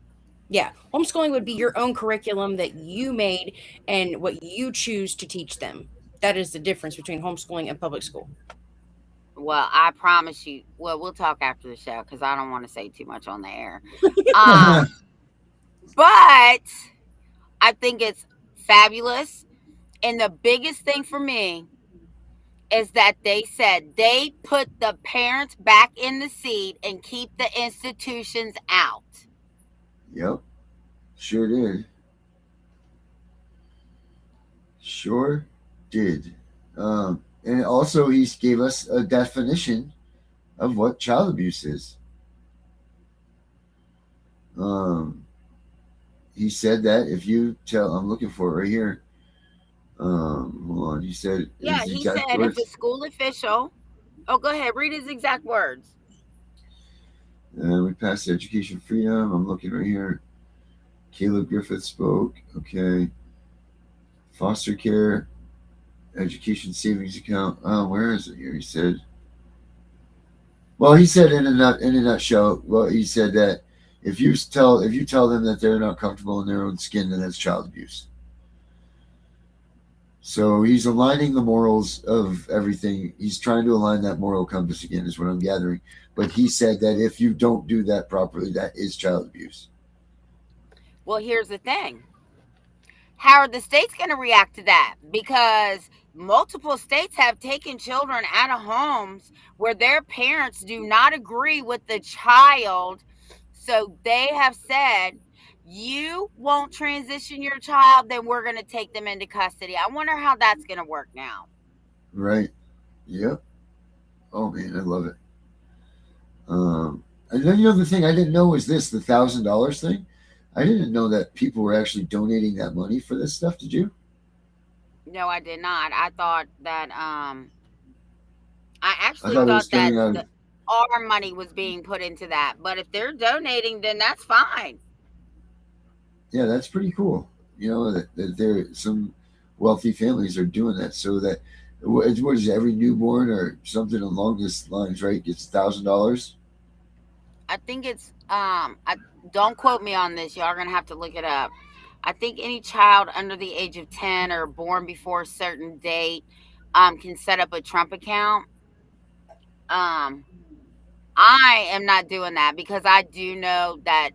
Yeah, homeschooling would be your own curriculum that you made and what you choose to teach them. That is the difference between homeschooling and public school. Well, I promise you. Well, we'll talk after the show because I don't want to say too much on the air. But I think it's fabulous. And the biggest thing for me is that they said they put the parents back in the seat and keep the institutions out. Yep. Sure did. Sure did. And also he gave us a definition of what child abuse is. He said that if you tell, I'm looking for it right here. Hold on. He said, yeah, he said if a school official Oh, go ahead. Read his exact words. We passed education freedom. I'm looking right here. Caleb Griffith spoke. Okay. Foster care, education savings account. Oh, where is it here? He said. Well, he said in a nutshell. Well, he said that if you tell them that they're not comfortable in their own skin, then that's child abuse. So he's aligning the morals of everything. He's trying to align that moral compass again, is what I'm gathering. But he said that if you don't do that properly, that is child abuse. Well, here's the thing. How are the states going to react to that? Because multiple states have taken children out of homes where their parents do not agree with the child. So they have said, you won't transition your child, then we're going to take them into custody. I wonder how that's going to work now. Right. Yep. Oh, man, I love it. And then, the thing I didn't know was this, the $1,000 thing. I didn't know that people were actually donating that money for this stuff. Did you? No, I did not. I thought that I actually it thought was coming that out. our money was being put into that. But if they're donating, then that's fine. Yeah, that's pretty cool. That there some wealthy families are doing that, so that what is it, every newborn or something along this lines, right, gets $1,000. I think it's don't quote me on this. Y'all are gonna have to look it up. I think any child under the age of 10 or born before a certain date can set up a Trump account. I am not doing that because I do know that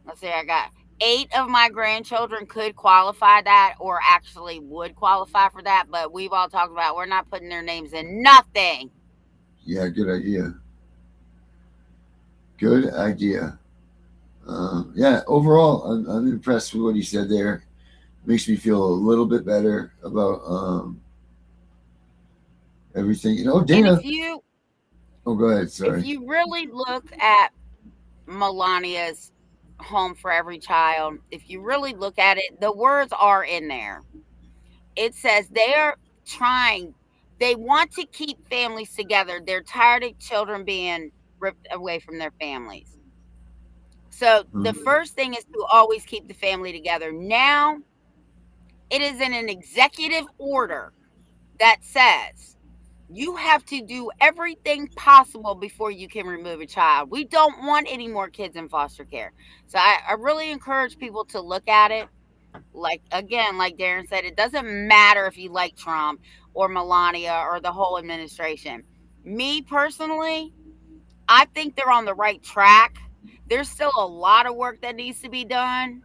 let's see, I got 8 of my grandchildren could qualify that or actually would qualify for that, but we've all talked about we're not putting their names in nothing. Yeah, good idea. Good idea. Yeah, overall, I'm impressed with what he said there. Makes me feel a little bit better about everything. Dana. And Oh, go ahead. Sorry. If you really look at Melania's Home for Every Child, if you really look at it, the words are in there. It says they want to keep families together. They're tired of children being ripped away from their families. So the first thing is to always keep the family together. Now, it is in an executive order that says you have to do everything possible before you can remove a child. We don't want any more kids in foster care. So I really encourage people to look at it. Like Darren said, it doesn't matter if you like Trump or Melania or the whole administration. Me personally, I think they're on the right track. There's still a lot of work that needs to be done,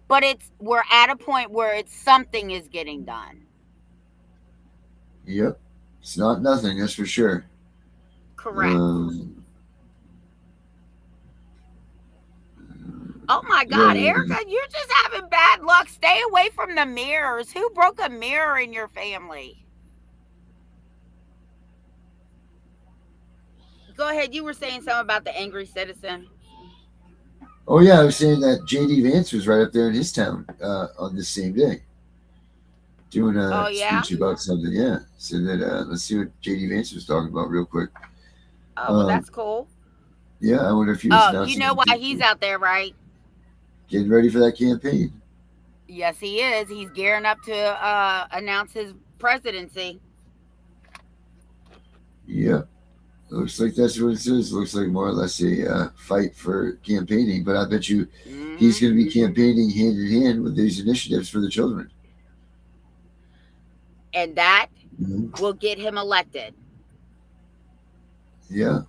but we're at a point where something is getting done. Yep. It's not nothing, that's for sure. Correct. Oh my God, Erica, you're just having bad luck. Stay away from the mirrors. Who broke a mirror in your family? Go ahead. You were saying something about the angry citizen. Oh, yeah. I was saying that J.D. Vance was right up there in his town on this same day doing a speech about something. Yeah. So that let's see what J.D. Vance was talking about real quick. Oh, well, that's cool. Yeah. I wonder if he was announcing. You know why he's out there, right? Getting ready for that campaign. Yes, he is. He's gearing up to announce his presidency. Yeah. Looks like that's what it says. Looks like more or less a fight for campaigning. But I bet you he's going to be campaigning hand in hand with these initiatives for the children. And that will get him elected. Yeah.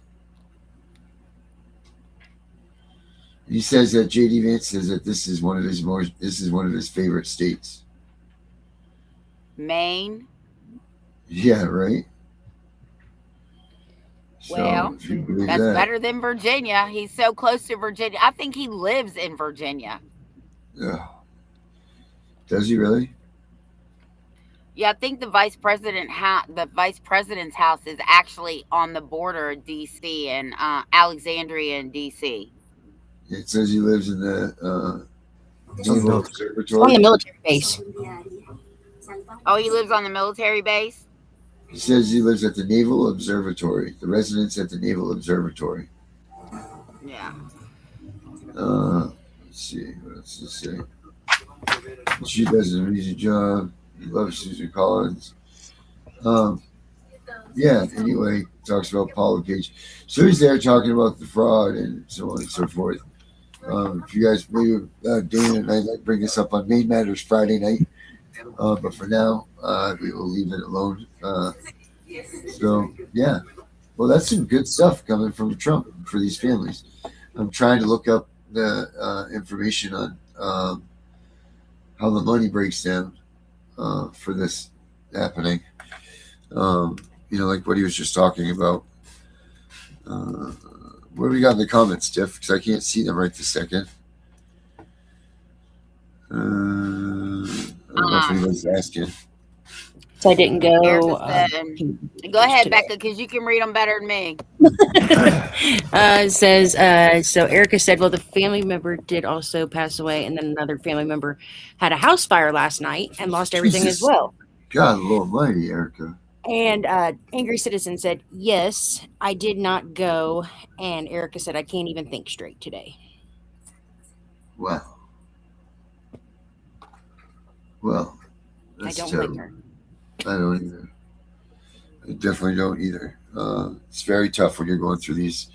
He says that J.D. Vance says that this is one of his favorite states. Maine. Yeah, right. Well, that's better than Virginia. He's so close to Virginia. I think he lives in Virginia. Yeah. Does he really? Yeah, I think the vice president's house is actually on the border of D.C. and Alexandria in D.C. It says he lives in the Naval Observatory. On the military base. Oh, he lives on the military base? He says he lives at the Naval Observatory, the residence at the Naval Observatory. Yeah. Let's see, what else does it say? She does an amazing job. He loves Susan Collins. Yeah, anyway, talks about Paul LePage. So he's there talking about the fraud and so on and so forth. If you guys, maybe Dana and I like bring this up on Main Matters Friday night. But for now, we will leave it alone. So, yeah. Well, that's some good stuff coming from Trump for these families. I'm trying to look up the information on how the money breaks down for this happening. Like what he was just talking about. What do we got in the comments, Tiff? Because I can't see them right this second. I don't know if anybody's asking. So I didn't go. Go ahead, Becca, because you can read them better than me. It says, so Erica said, well, the family member did also pass away, and then another family member had a house fire last night and lost everything Jesus. as well. God, Lord Almighty, Erica. And Angry Citizen said, yes, I did not go. And Erica said, I can't even think straight today. Well, that's I don't terrible. blame her. I don't either. I definitely don't either. It's very tough when you're going through these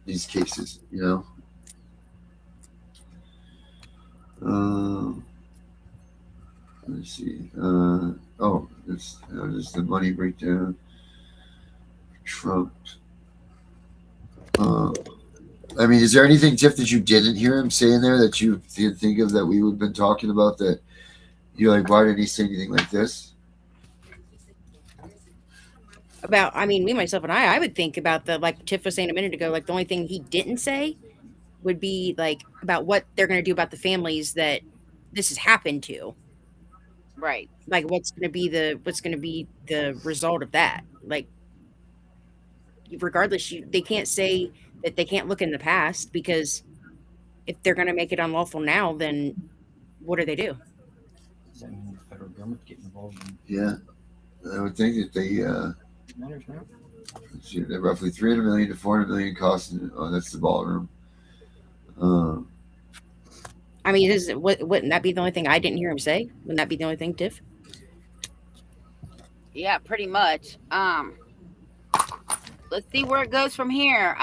cases, Let's see. This the money breakdown. Trump. Is there anything, Tiff, that you didn't hear him say in there that you think of that we would have been talking about that you're like, why didn't he say anything like this? About, me, myself, and I would think about like Tiff was saying a minute ago, like the only thing he didn't say would be like about what they're going to do about the families that this has happened to. Right. Like what's going to be the result of that? Like, regardless, they can't say that they can't look in the past, because if they're going to make it unlawful now, then what do they do? The federal government getting involved in I would think that they they're roughly 300 million to 400 million costing. Oh, that's the ballroom. Wouldn't that be the only thing I didn't hear him say? Wouldn't that be the only thing, Tiff? Yeah, pretty much. Let's see where it goes from here.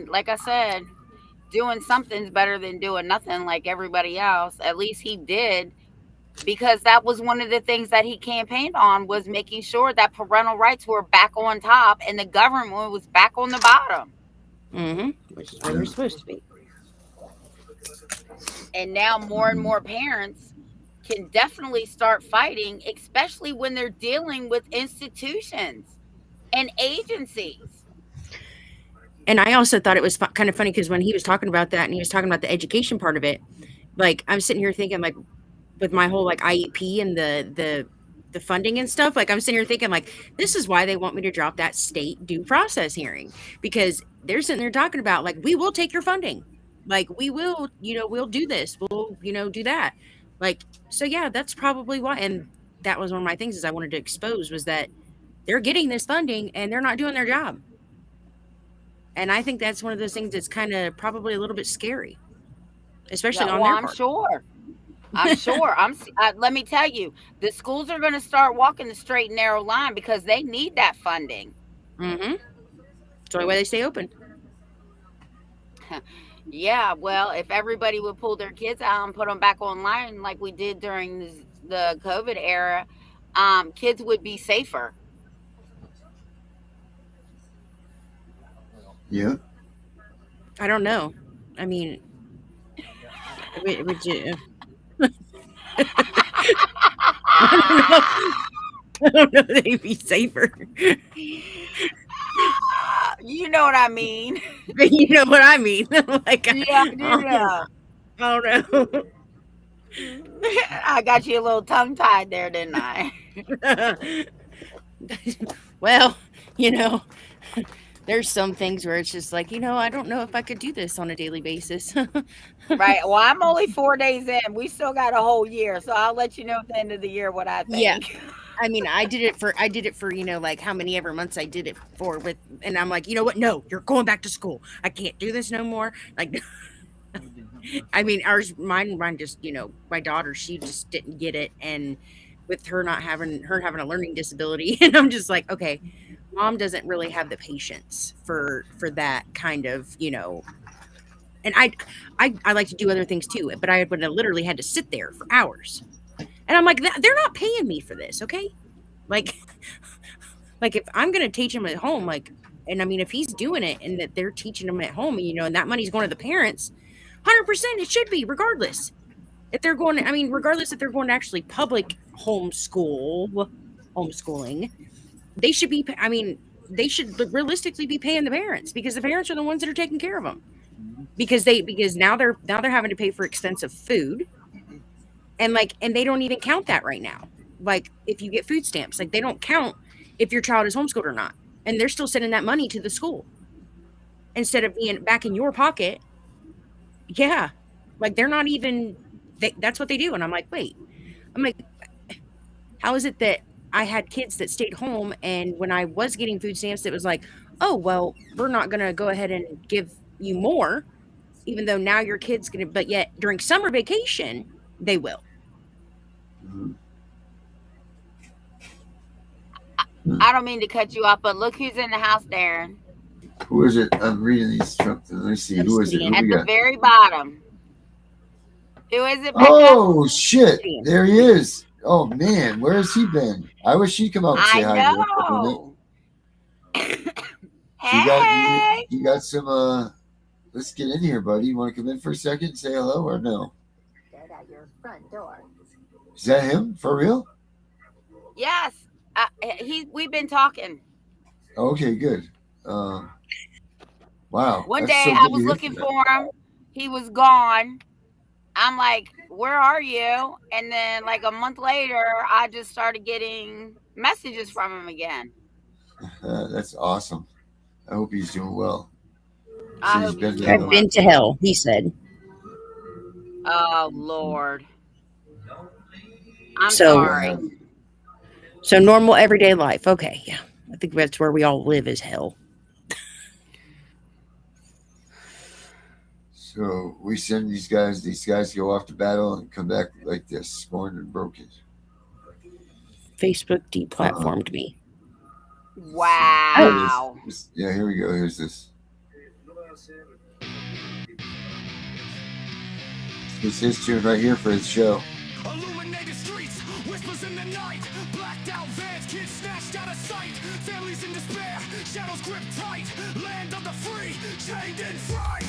Like I said, doing something's better than doing nothing like everybody else. At least he did, because that was one of the things that he campaigned on, was making sure that parental rights were back on top and the government was back on the bottom. Mm-hmm. Which is where they're supposed to be. And now more and more parents can definitely start fighting, especially when they're dealing with institutions and agencies. And I also thought it was kind of funny, because when he was talking about that and he was talking about the education part of it, like I'm sitting here thinking, like, with my whole like IEP and the funding and stuff, like I'm sitting here thinking, like, this is why they want me to drop that state due process hearing, because they're sitting there talking about, like, we will take your funding, like we will, we'll do this, we'll, do that, like, so yeah, that's probably why. And that was one of my things is I wanted to expose, was that they're getting this funding and they're not doing their job. And I think that's one of those things that's kind of probably a little bit scary, especially on their part. I'm sure. Let me tell you, the schools are going to start walking the straight and narrow line, because they need that funding. Mm-hmm. That's the only way they stay open. Yeah, well, if everybody would pull their kids out and put them back online like we did during the COVID era, kids would be safer. Yeah. I don't know. Would you? I don't know if they'd be safer. You know what I mean. You know what I mean. Like, Yeah. I don't know. I got you a little tongue-tied there, didn't I? Well, there's some things where it's just like, I don't know if I could do this on a daily basis. Right. Well, I'm only 4 days in. We still got a whole year, so I'll let you know at the end of the year what I think. Yeah. I mean, I did it for, you know, like how many ever months I did it for with, and I'm like, you know what? No, you're going back to school. I can't do this no more. Like, I mean, mine just, you know, my daughter, she just didn't get it. And with her having a learning disability, and I'm just like, okay, mom doesn't really have the patience for that kind of, you know, and I like to do other things too, but I would have literally had to sit there for hours. And I'm like, they're not paying me for this, okay? Like, if I'm gonna teach him at home, like, and I mean, if he's doing it and that they're teaching him at home, you know, and that money's going to the parents, 100% it should be, regardless. If they're going, I mean, regardless if they're going to actually public homeschooling, they should be. I mean, they should realistically be paying the parents, because the parents are the ones that are taking care of them. Because now they're having to pay for expensive food. And they don't even count that right now. Like, if you get food stamps, like, they don't count if your child is homeschooled or not. And they're still sending that money to the school instead of being back in your pocket. Yeah. Like, they're not even, that's what they do. And I'm like, wait, how is it that I had kids that stayed home, and when I was getting food stamps, it was like, oh, well, we're not going to go ahead and give you more, even though now your kid's going to, but yet during summer vacation, they will. I don't mean to cut you off, but look who's in the house, Darren. Who is it? I'm reading these. Let me see. Who is it? At the very bottom. Who is it, Becca? Oh, shit. There he is. Oh, man. Where has he been? I wish he'd come out and say hi. I know. Hey. You got some, let's get in here, buddy. You want to come in for a second and say hello or no? At your front door. Is that him? For real? Yes. We've been talking. Okay, good. Wow. One day I was looking for him. He was gone. I'm like, where are you? And then like a month later, I just started getting messages from him again. That's awesome. I hope he's doing well. I've been to hell, he said. Oh, Lord. I'm sorry. So normal everyday life. Okay, yeah. I think that's where we all live, is hell. So we send these guys go off to battle and come back like this, scorned and broken. Facebook deplatformed me. Wow. Yeah, here we go. Here's this. This is tune right here for his show. Illuminated streets, whispers in the night, blacked out vans, kids snatched out of sight, families in despair, shadows grip tight, land of the free, chained in fright.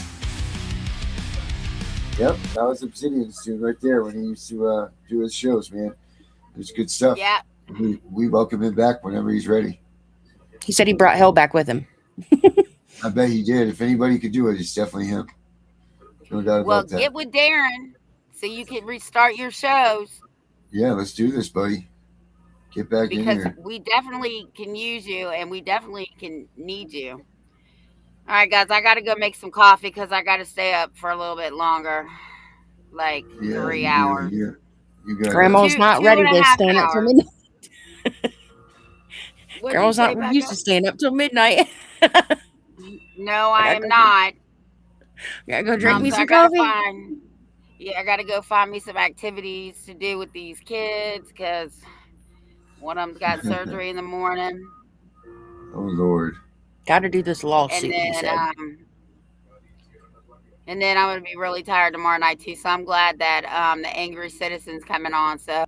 Yep, that was Obsidian's tune right there when he used to do his shows, man. It was good stuff. Yeah. We welcome him back whenever he's ready. He said he brought hell back with him. I bet he did. If anybody could do it, it's definitely him. No doubt about that. Well, get with Darren so you can restart your shows. Yeah, let's do this, buddy. Get back in here. Because we definitely can use you, and we definitely can need you. All right, guys, I got to go make some coffee because I got to stay up for a little bit longer, like 3 hours. You got Grandma's not ready to stand up till midnight. Grandma's not used to staying up till midnight. No, I am not. Gotta go drink me some coffee. I gotta go find me some activities to do with these kids because one of them's got surgery in the morning. Oh Lord! Got to do this lawsuit. And then I'm gonna be really tired tomorrow night too. So I'm glad that the angry citizen's coming on. So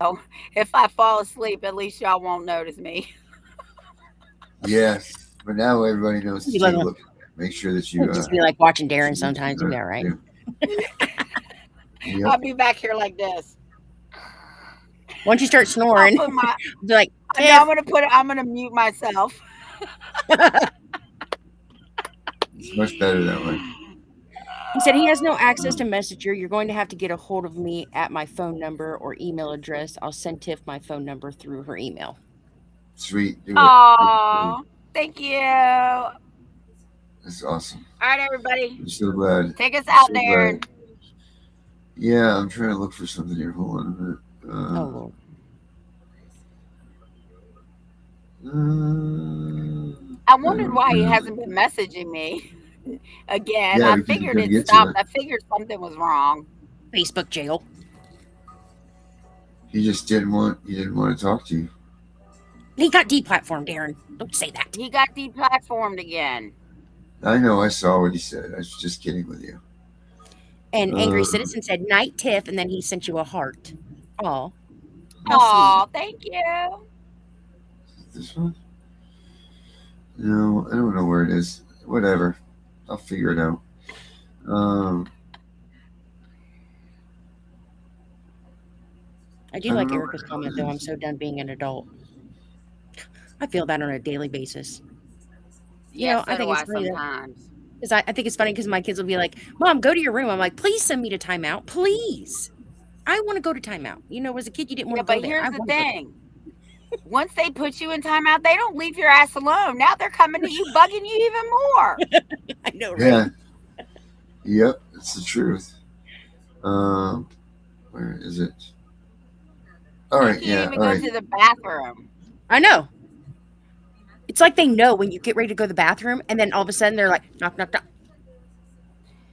if I fall asleep, at least y'all won't notice me. Yes, but now everybody knows to take a look. Make sure that you just be like watching Darren sometimes. You'll be all right. Yep. I'll be back here like this. Once you start snoring, be like, I'm gonna mute myself. It's much better that way. He said he has no access to Messenger. You're going to have to get a hold of me at my phone number or email address. I'll send Tiff my phone number through her email. Sweet. Oh, thank you. That's awesome. All right, everybody. I'm so glad. Take us out, Darren. Yeah, I'm trying to look for something here. Hold on a minute. Oh, Lord. I wondered why he hasn't been messaging me again. Yeah, I because you figured couldn't it get to stopped. it. I figured something was wrong. Facebook jail. He just didn't want. He didn't want to talk to you. He got deplatformed, Darren. Don't say that. He got deplatformed again. I know. I saw what he said. I was just kidding with you. And Angry Citizen said, night Tiff, and then he sent you a heart. Oh. Oh, thank you. This one? No, I don't know where it is. Whatever. I'll figure it out. I do like Erica's comment, though. I'm so done being an adult. I feel that on a daily basis. Yeah, I think it's funny sometimes. Because I think it's funny because my kids will be like, Mom, go to your room. I'm like, please send me to timeout. Please. I want to go to timeout. As a kid, you didn't want to go there. But here's the thing. Once they put you in timeout, they don't leave your ass alone. Now they're coming to you, bugging you even more. I know, right? Yeah. Yep, it's the truth. Where is it? All right, You can't even go to the bathroom. I know. It's like they know when you get ready to go to the bathroom, and then all of a sudden they're like, knock, knock, knock.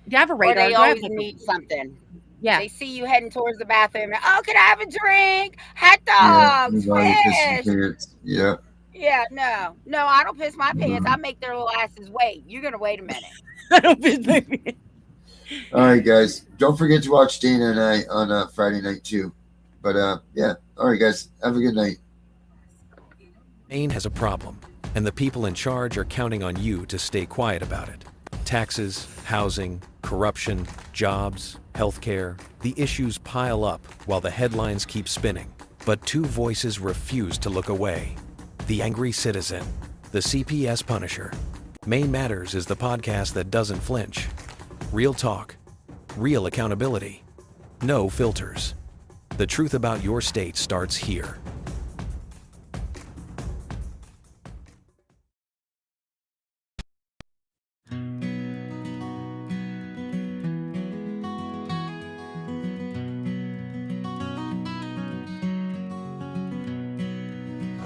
Do you have a radar? Or they always need something. Yeah. They see you heading towards the bathroom. Oh, can I have a drink? Hot dogs, fish. Yeah. Yeah, no, I don't piss my pants. I make their little asses wait. You're gonna wait a minute. I don't piss my pants. All right, guys. Don't forget to watch Dana and I on Friday night too. But yeah. All right, guys. Have a good night. Maine has a problem, and the people in charge are counting on you to stay quiet about it. Taxes, housing, corruption, jobs, healthcare, the issues pile up while the headlines keep spinning. But two voices refuse to look away. The Angry Citizen, the CPS Punisher. Maine Matters is the podcast that doesn't flinch. Real talk, real accountability, no filters. The truth about your state starts here.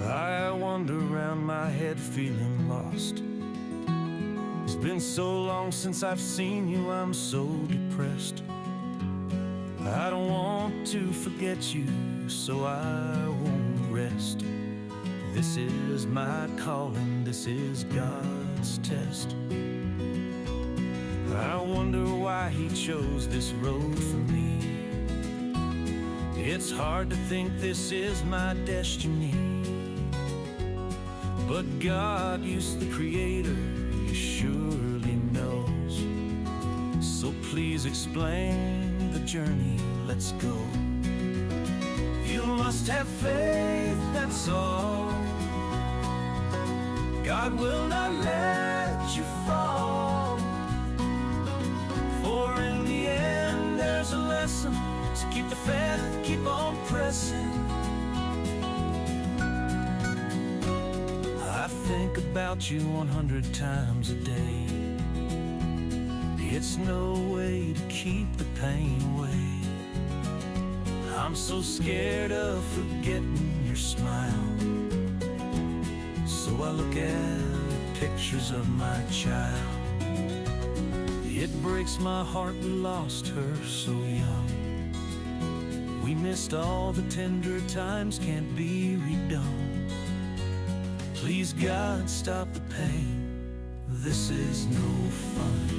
I wander around my head feeling lost. It's been so long since I've seen you, I'm so depressed. I don't want to forget you, so I won't rest. This is my calling, this is God's test. I wonder why he chose this road for me. It's hard to think this is my destiny. But God, you the creator, you surely knows. So please explain the journey, let's go. You must have faith, that's all. God will not let you fall. For in the end there's a lesson. So keep the faith, keep on pressing. I think about you 100 times a day. It's no way to keep the pain away. I'm so scared of forgetting your smile. So I look at pictures of my child. It breaks my heart we lost her so young. We missed all the tender times, can't be redone. Please God, stop the pain, this is no fun.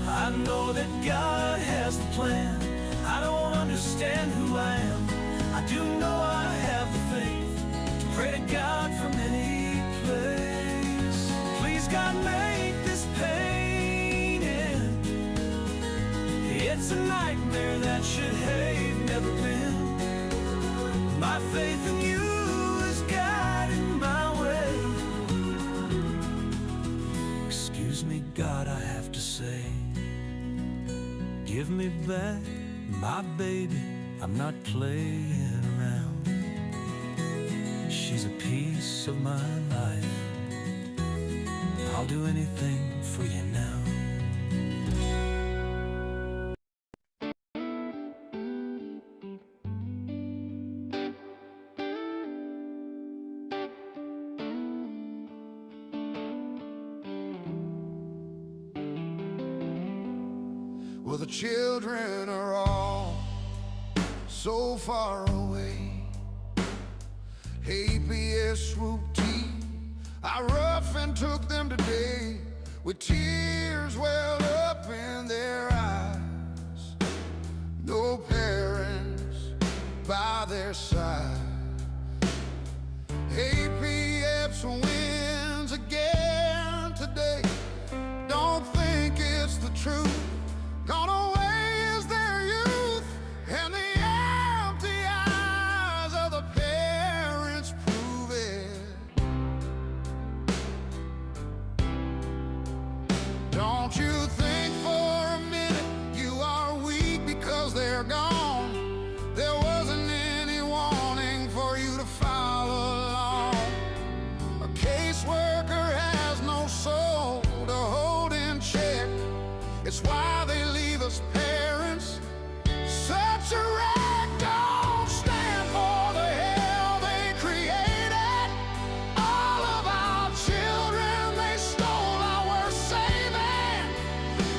I know that God has the plan. I don't understand who I am. I do know I have the faith to pray to God from any place. Please God, make this pain end. It's a nightmare that should have never been. My faith in you is guiding my way. Excuse me, God, I have to say, give me back my baby, I'm not playing around. She's a piece of my life. I'll do anything for you now. Well, the children are all so far away. APS swooped team, I rough and took them today, with tears welled up in their eyes. No parents by their side. APS wins again today. Don't think it's the truth. Gone away is their youth, and the empty eyes of the parents prove it. Don't you think for a minute you are weak because they're gone. There wasn't any warning for you to follow along. A caseworker has no soul to hold in check. It's why they leave us parents such a wreck. Don't stand for the hell they created. All of our children they stole, our saving.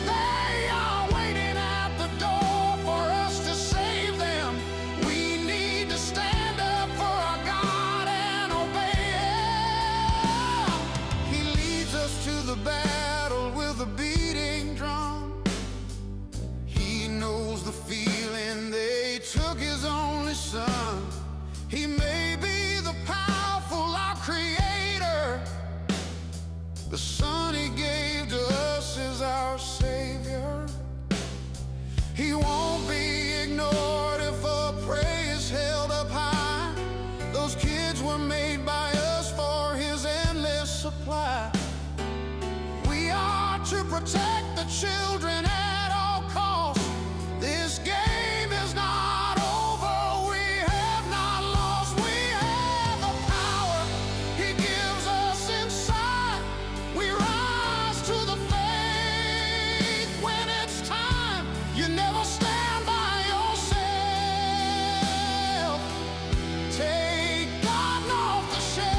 They are waiting at the door for us to save them. We need to stand up for our God and obey Him. He leads us to the battle with a beating drum. He knows the feeling they took his only son. He may be the powerful, our creator. The son he gave to us is our savior. He won't be ignored if a praise held up high. Those kids were made by us for his endless supply. We are to protect the children at all costs. This game is not over. We have not lost. We have the power he gives us inside. We rise to the faith when it's time. You never stand by yourself. Take God off the shelf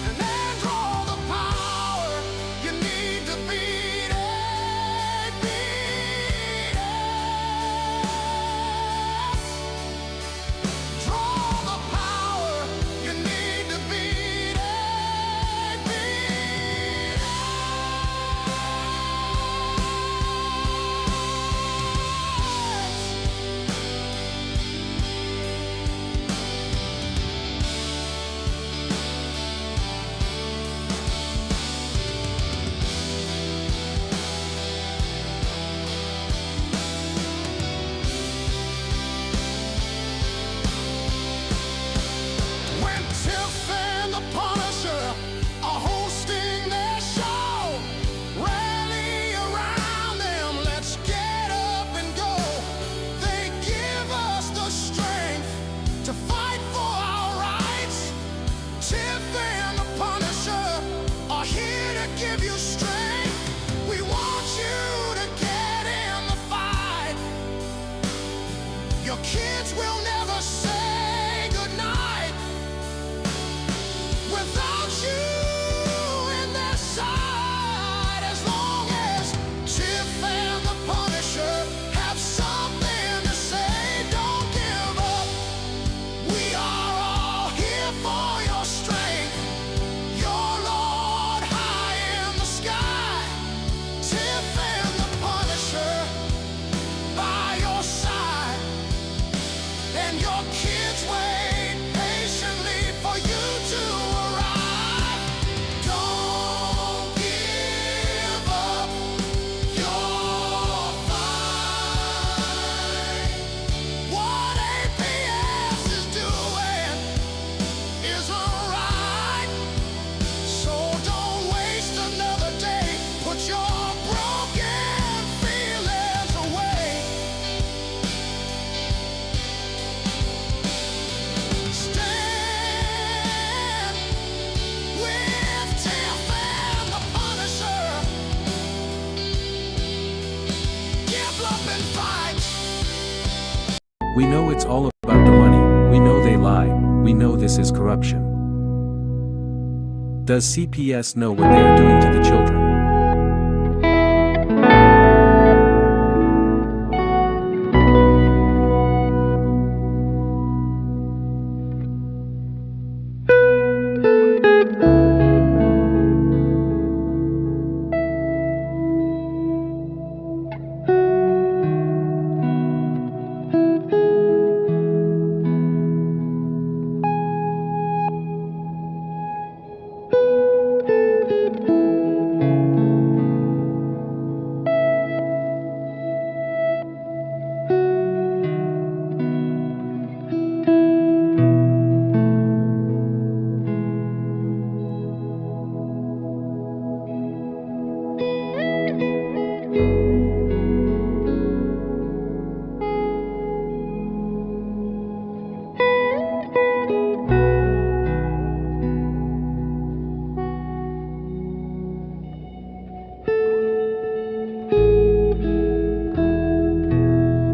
and then draw the power you need to beat it, beat it. Draw the power you need to beat it, beat it. When TIFF and the Punisher are hosting their show, rally around them, let's get up and go. They give us the strength to fight for our rights. TIFF and the Punisher are here to give you strength. We want you to get in the fight. Your kids will never say goodnight without you in their side. As long as TIFF and the Punisher have something to say, don't give up. We are all here for your strength. Your Lord high in the sky. TIFF and the Punisher by your side. And your kids wait patiently for you to arrive. Don't give up your fight. What APS is doing isn't right. So don't waste another day. Put your broken feelings away. Stand with TIFF and the Punisher. Give up and fight. We know it's all about the money. We know they lie. We know this is corruption. Does CPS know what they are doing to the children?